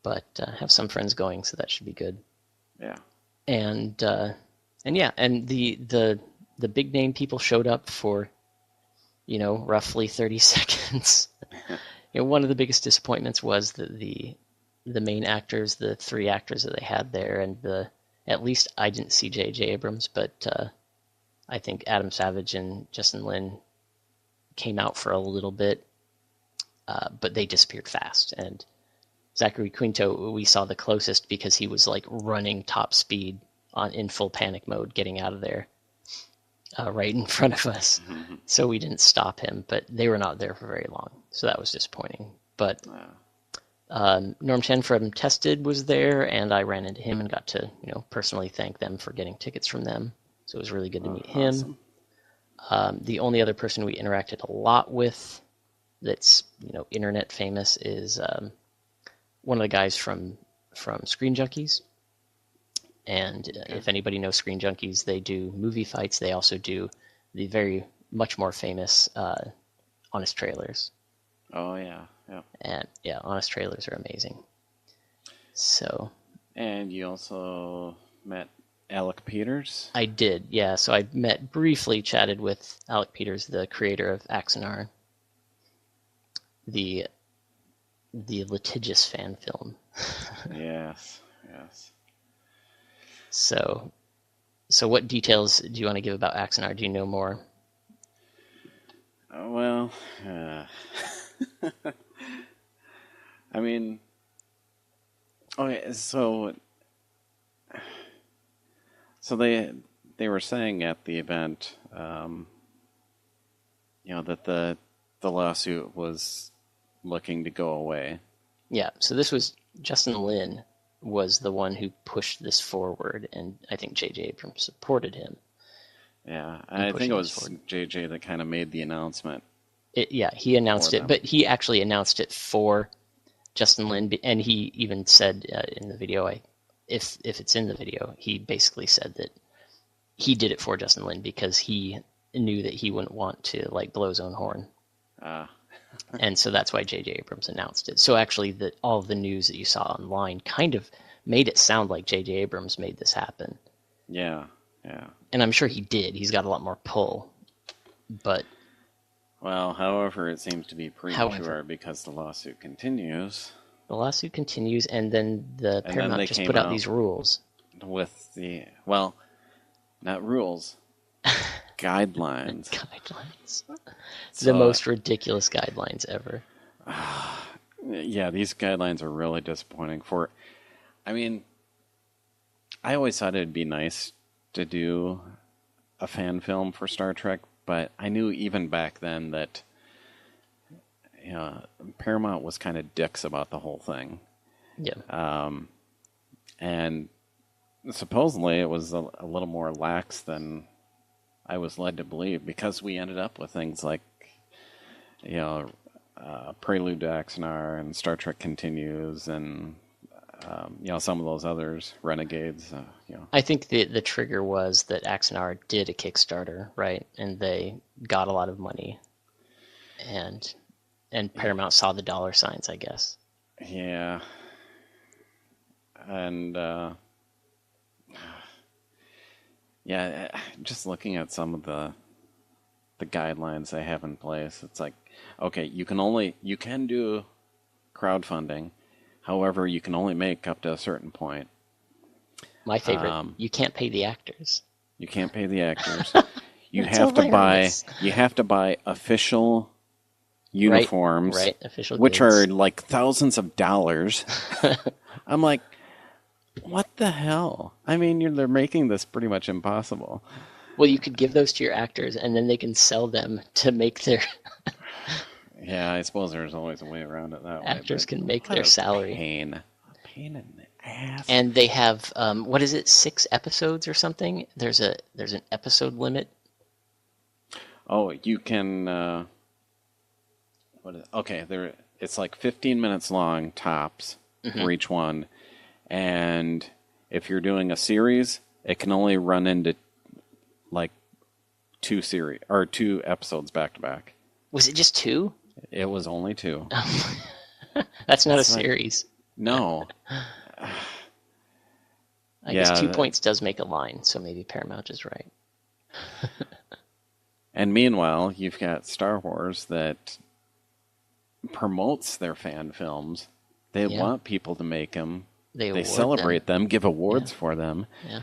But I have some friends going, so that should be good. Yeah. And the big name people showed up for, roughly 30 seconds. One of the biggest disappointments was that the main actors, the 3 actors that they had there, and at least I didn't see J.J. Abrams, but I think Adam Savage and Justin Lin came out for a little bit, but they disappeared fast. And Zachary Quinto, we saw the closest because he was like running top speed in full panic mode, getting out of there right in front of us. So we didn't stop him, but they were not there for very long. So that was disappointing. But Norm Chen from Tested was there, and I ran into him and got to personally thank them for getting tickets from them. So it was really good to meet him. Awesome. The only other person we interacted a lot with that's internet famous is one of the guys from Screen Junkies. And if anybody knows Screen Junkies, they do movie fights. They also do the very much more famous Honest Trailers. Oh, yeah. And Honest Trailers are amazing. So. And you also met Alec Peters? I did, yeah. So I briefly chatted with Alec Peters, the creator of Axanar, the litigious fan film. Yes. So what details do you want to give about Axanar? Do you know more? Well, I mean, okay, so they were saying at the event, that the lawsuit was looking to go away. Yeah, so this was Justin Lin was the one who pushed this forward, and I think J.J. Abrams supported him. Yeah, I think it was J.J. that kind of made the announcement. He announced it, but he actually announced it for Justin Lin, and he even said in the video, if it's in the video, he basically said that he did it for Justin Lin because he knew that he wouldn't want to blow his own horn. And so that's why J.J. Abrams announced it. So actually, all of the news that you saw online kind of made it sound like J.J. Abrams made this happen. Yeah. Yeah. And I'm sure he did. He's got a lot more pull. But Well, however, it seems to be premature However. because the lawsuit continues the lawsuit continues, and then the then Paramount they just came put out out these rules. with not rules, guidelines. Guidelines. So, The most ridiculous guidelines ever. Yeah, these guidelines are really disappointing. I always thought it'd be nice to do a fan film for Star Trek, but I knew even back then that Paramount was kind of dicks about the whole thing. Yeah. And supposedly it was a little more lax than I was led to believe, because we ended up with things like, Prelude to Axanar and Star Trek Continues and, some of those others, Renegades. I think the trigger was that Axanar did a Kickstarter, right? And they got a lot of money. And Paramount saw the dollar signs, I guess. Yeah. And, just looking at some of the guidelines they have in place, it's like, okay, you can do crowdfunding, however, you can only make up to a certain point. My favorite, you can't pay the actors. You can't pay the actors. You That's have hilarious. to buy official uniforms, right, official which goods. are like thousands of dollars. I'm like, what the hell? I mean, they're making this pretty much impossible. Well, you could give those to your actors, and then they can sell them to make their Yeah, I suppose there's always a way around it that way. actors but can make what their a salary. Pain in the ass. And they have what is it, 6 episodes or something? There's an episode limit. Oh, you can. It's like 15 minutes long tops for each one, and if you're doing a series, it can only run into like 2 episodes back to back. Was it just 2? It was only 2. That's not a series. No. I guess 2 points does make a line, so maybe Paramount is right. And meanwhile, you've got Star Wars that promotes their fan films. They want people to make them. They celebrate them, give awards for them. Yeah.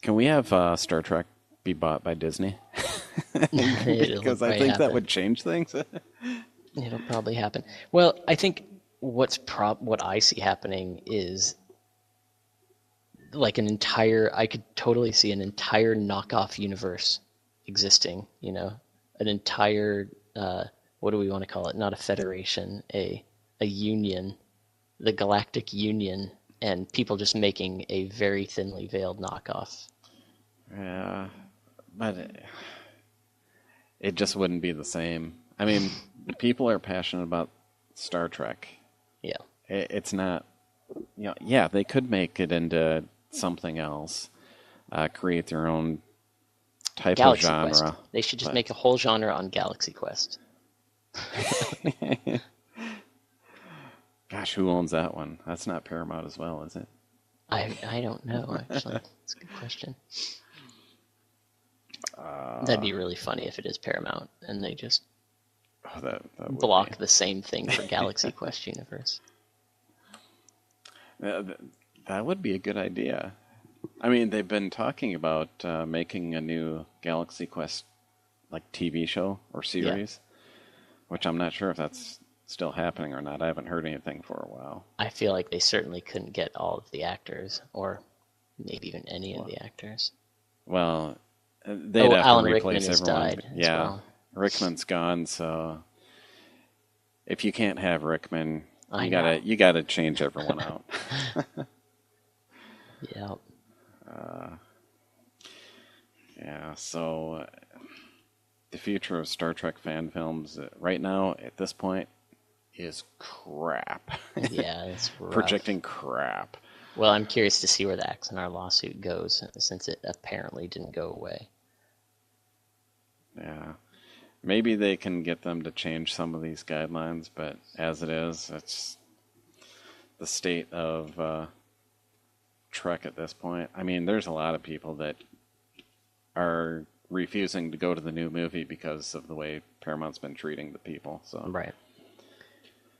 Can we have Star Trek be bought by Disney? Because I think that would change things. It'll probably happen. Well, I think what I see happening is like I could totally see an entire knockoff universe existing, an entire, what do we want to call it? Not a federation, a union, the Galactic Union, and people just making a very thinly veiled knockoff. Yeah, but it just wouldn't be the same. I mean, people are passionate about Star Trek. Yeah. It's not, they could make it into something else, create their own type Galaxy of genre. Quest. They should just make a whole genre on Galaxy Quest. Gosh, who owns that one? That's not Paramount as well, is it? I don't know, actually. That's a good question. That'd be really funny if it is Paramount and they just that would block be. the same thing for Galaxy Quest universe. That would be a good idea. I mean, they've been talking about making a new Galaxy Quest like TV show or series, which I'm not sure if that's still happening or not. I haven't heard anything for a while. I feel like they certainly couldn't get all of the actors, or maybe even any of the actors. Well, they'd have Alan to replace Rickman has everyone. died as well. Rickman's gone, so if you can't have Rickman, I you gotta change everyone out. Yeah. Yeah, so the future of Star Trek fan films right now, at this point, is crap. Yeah, it's rough. Projecting crap. Well, I'm curious to see where the Axanar lawsuit goes, since it apparently didn't go away. Yeah. Maybe they can get them to change some of these guidelines, but as it is, it's the state of Trek at this point. I mean, there's a lot of people that are refusing to go to the new movie because of the way Paramount's been treating the people. So Right.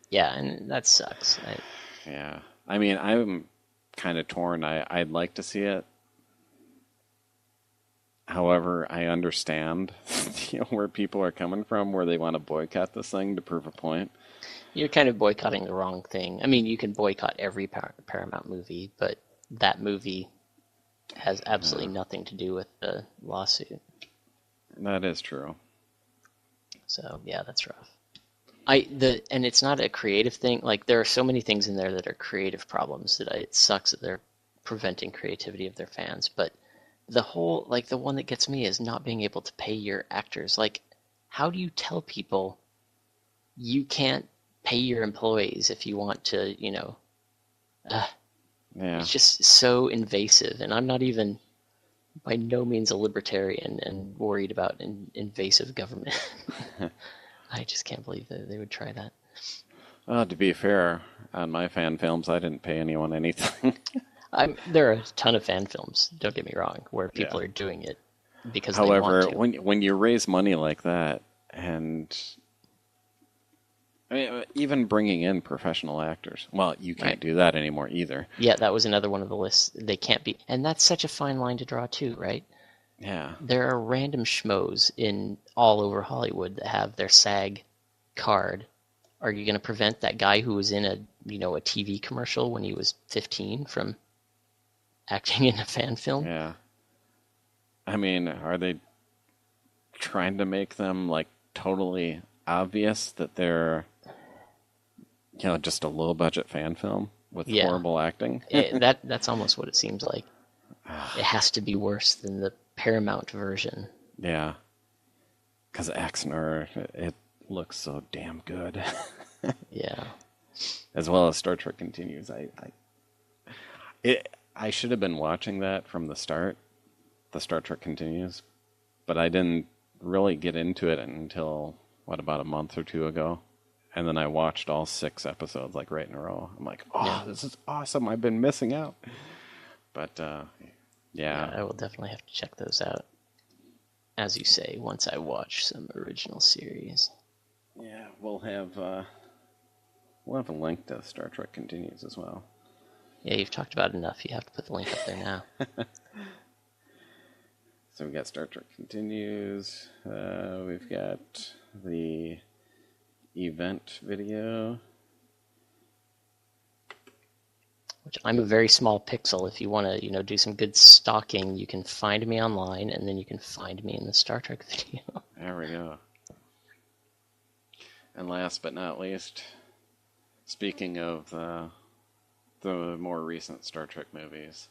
Yeah, and that sucks. yeah. I mean, I'm kind of torn. I'd like to see it. However, I understand where people are coming from, where they want to boycott this thing to prove a point. You're kind of boycotting the wrong thing. I mean, you can boycott every Paramount movie, but that movie has absolutely nothing to do with the lawsuit. That is true. So yeah, that's rough. And it's not a creative thing. Like, there are so many things in there that are creative problems that it sucks that they're preventing creativity of their fans. But the whole, like, the one that gets me is not being able to pay your actors. Like, how do you tell people you can't pay your employees if you want to, Yeah. It's just so invasive. And I'm not even by no means a libertarian and worried about invasive government. I just can't believe that they would try that. Well, to be fair, on my fan films, I didn't pay anyone anything. There are a ton of fan films, don't get me wrong, where people are doing it because they want to. However, when you raise money like that, and I mean, even bringing in professional actors, well, you can't do that anymore either. Yeah, that was another one of the lists. They can't be, and that's such a fine line to draw too, right? Yeah. There are random schmoes in all over Hollywood that have their SAG card. Are you going to prevent that guy who was in a TV commercial when he was 15 from acting in a fan film? Yeah. I mean, are they trying to make them like totally obvious that they're just a low budget fan film with horrible acting? That's almost what it seems like. It has to be worse than the Paramount version. Yeah. Because Axner, it looks so damn good. Yeah. As well as Star Trek Continues. I should have been watching that from the start, the Star Trek Continues, but I didn't really get into it until, about a month or two ago. And then I watched all 6 episodes, like, right in a row. I'm like, this is awesome. I've been missing out. But, yeah. I will definitely have to check those out. As you say, once I watch some original series. Yeah, we'll have a link to Star Trek Continues as well. Yeah, you've talked about it enough. You have to put the link up there now. So we got Star Trek Continues. We've got the event video. Which I'm a very small pixel. If you want to, do some good stalking, you can find me online, and then you can find me in the Star Trek video. There we go. And last but not least, speaking of the more recent Star Trek movies,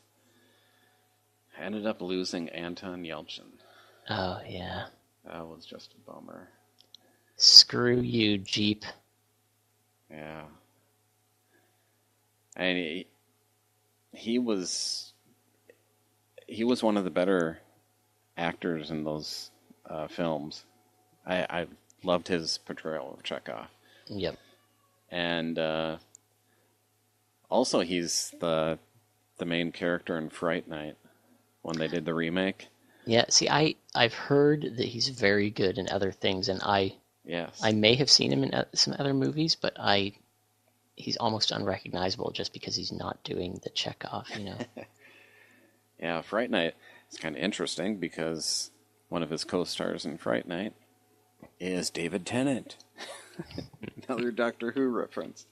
I ended up losing Anton Yelchin. Oh, yeah. That was just a bummer. Screw you, Jeep. Yeah. And he was one of the better actors in those films. I loved his portrayal of Chekhov. Yep. And also he's the main character in Fright Night when they did the remake. Yeah, see, I've heard that he's very good in other things, and I may have seen him in some other movies, but he's almost unrecognizable just because he's not doing the Chekhov, Yeah, Fright Night is kind of interesting because one of his co-stars in Fright Night is David Tennant. Another Doctor Who reference.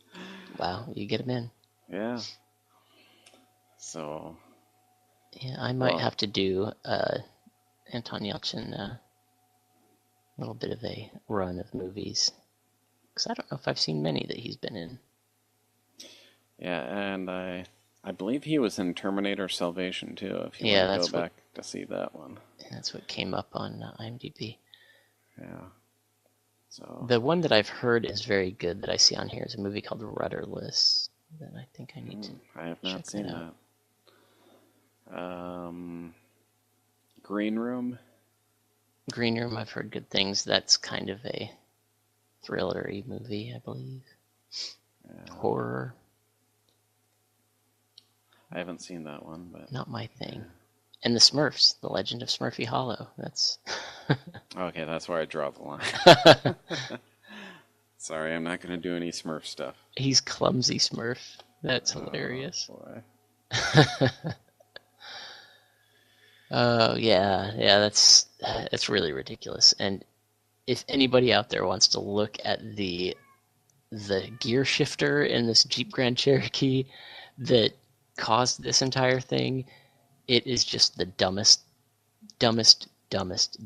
Wow, you get him in. Yeah. So. Yeah, I might have to do Anton Yelchin a little bit of a run of movies. Because I don't know if I've seen many that he's been in. Yeah, and I believe he was in Terminator Salvation too, if you want to go back to see that one. That's what came up on IMDb. Yeah. So the one that I've heard is very good that I see on here is a movie called Rudderless that I think I need to I have not seen that. Green Room. Green Room, I've heard good things. That's kind of a thriller-y movie, I believe. Horror. I haven't seen that one, but Not my thing. And the Smurfs, The Legend of Smurfy Hollow. That's okay. That's where I draw the line. Sorry, I'm not going to do any Smurf stuff. he's clumsy Smurf. That's hilarious. Boy. Oh yeah, that's really ridiculous. And if anybody out there wants to look at the gear shifter in this Jeep Grand Cherokee that caused this entire thing, it is just the dumbest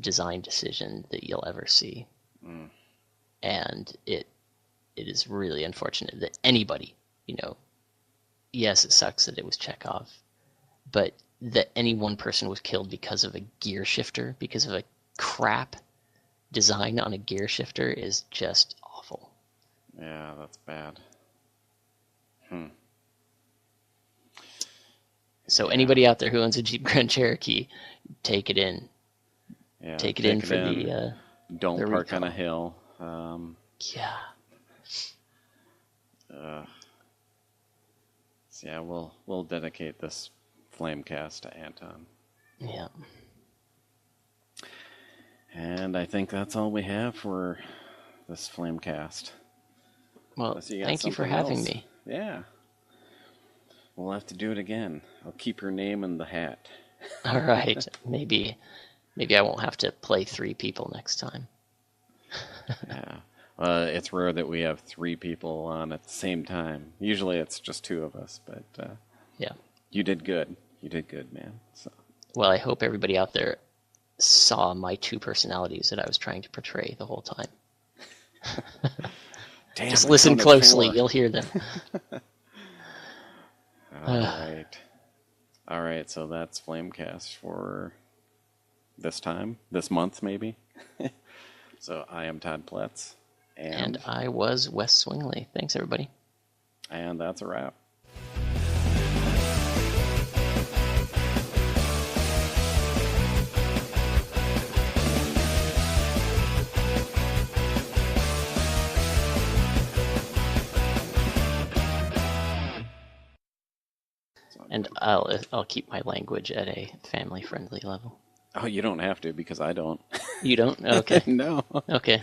design decision that you'll ever see. And it is really unfortunate that anybody, yes, it sucks that it was Chekhov, but that any one person was killed because of a gear shifter, because of a crap design on a gear shifter, is just awful. Yeah, that's bad. So anybody out there who owns a Jeep Grand Cherokee, take it in. Yeah, take it in for the don't the park recall. on a hill. Yeah. So yeah, we'll dedicate this Flamecast to Anton. Yeah. And I think that's all we have for this Flamecast. Well, Unless you got thank you for something having else. me. Yeah. We'll have to do it again. I'll keep your name in the hat. All right. Maybe I won't have to play 3 people next time. Yeah. It's rare that we have 3 people on at the same time. Usually it's just 2 of us, but Yeah. you did good. You did good, man. So. Well, I hope everybody out there saw my 2 personalities that I was trying to portray the whole time. Damn, Just I listen counted closely. 4. You'll hear them. All right, so that's Flamecast for this month maybe. So I am Todd Pletz. And I was Wes Swingley. Thanks, everybody. And that's a wrap. And I'll keep my language at a family-friendly level. Oh, you don't have to because I don't. You don't? Okay. No. Okay.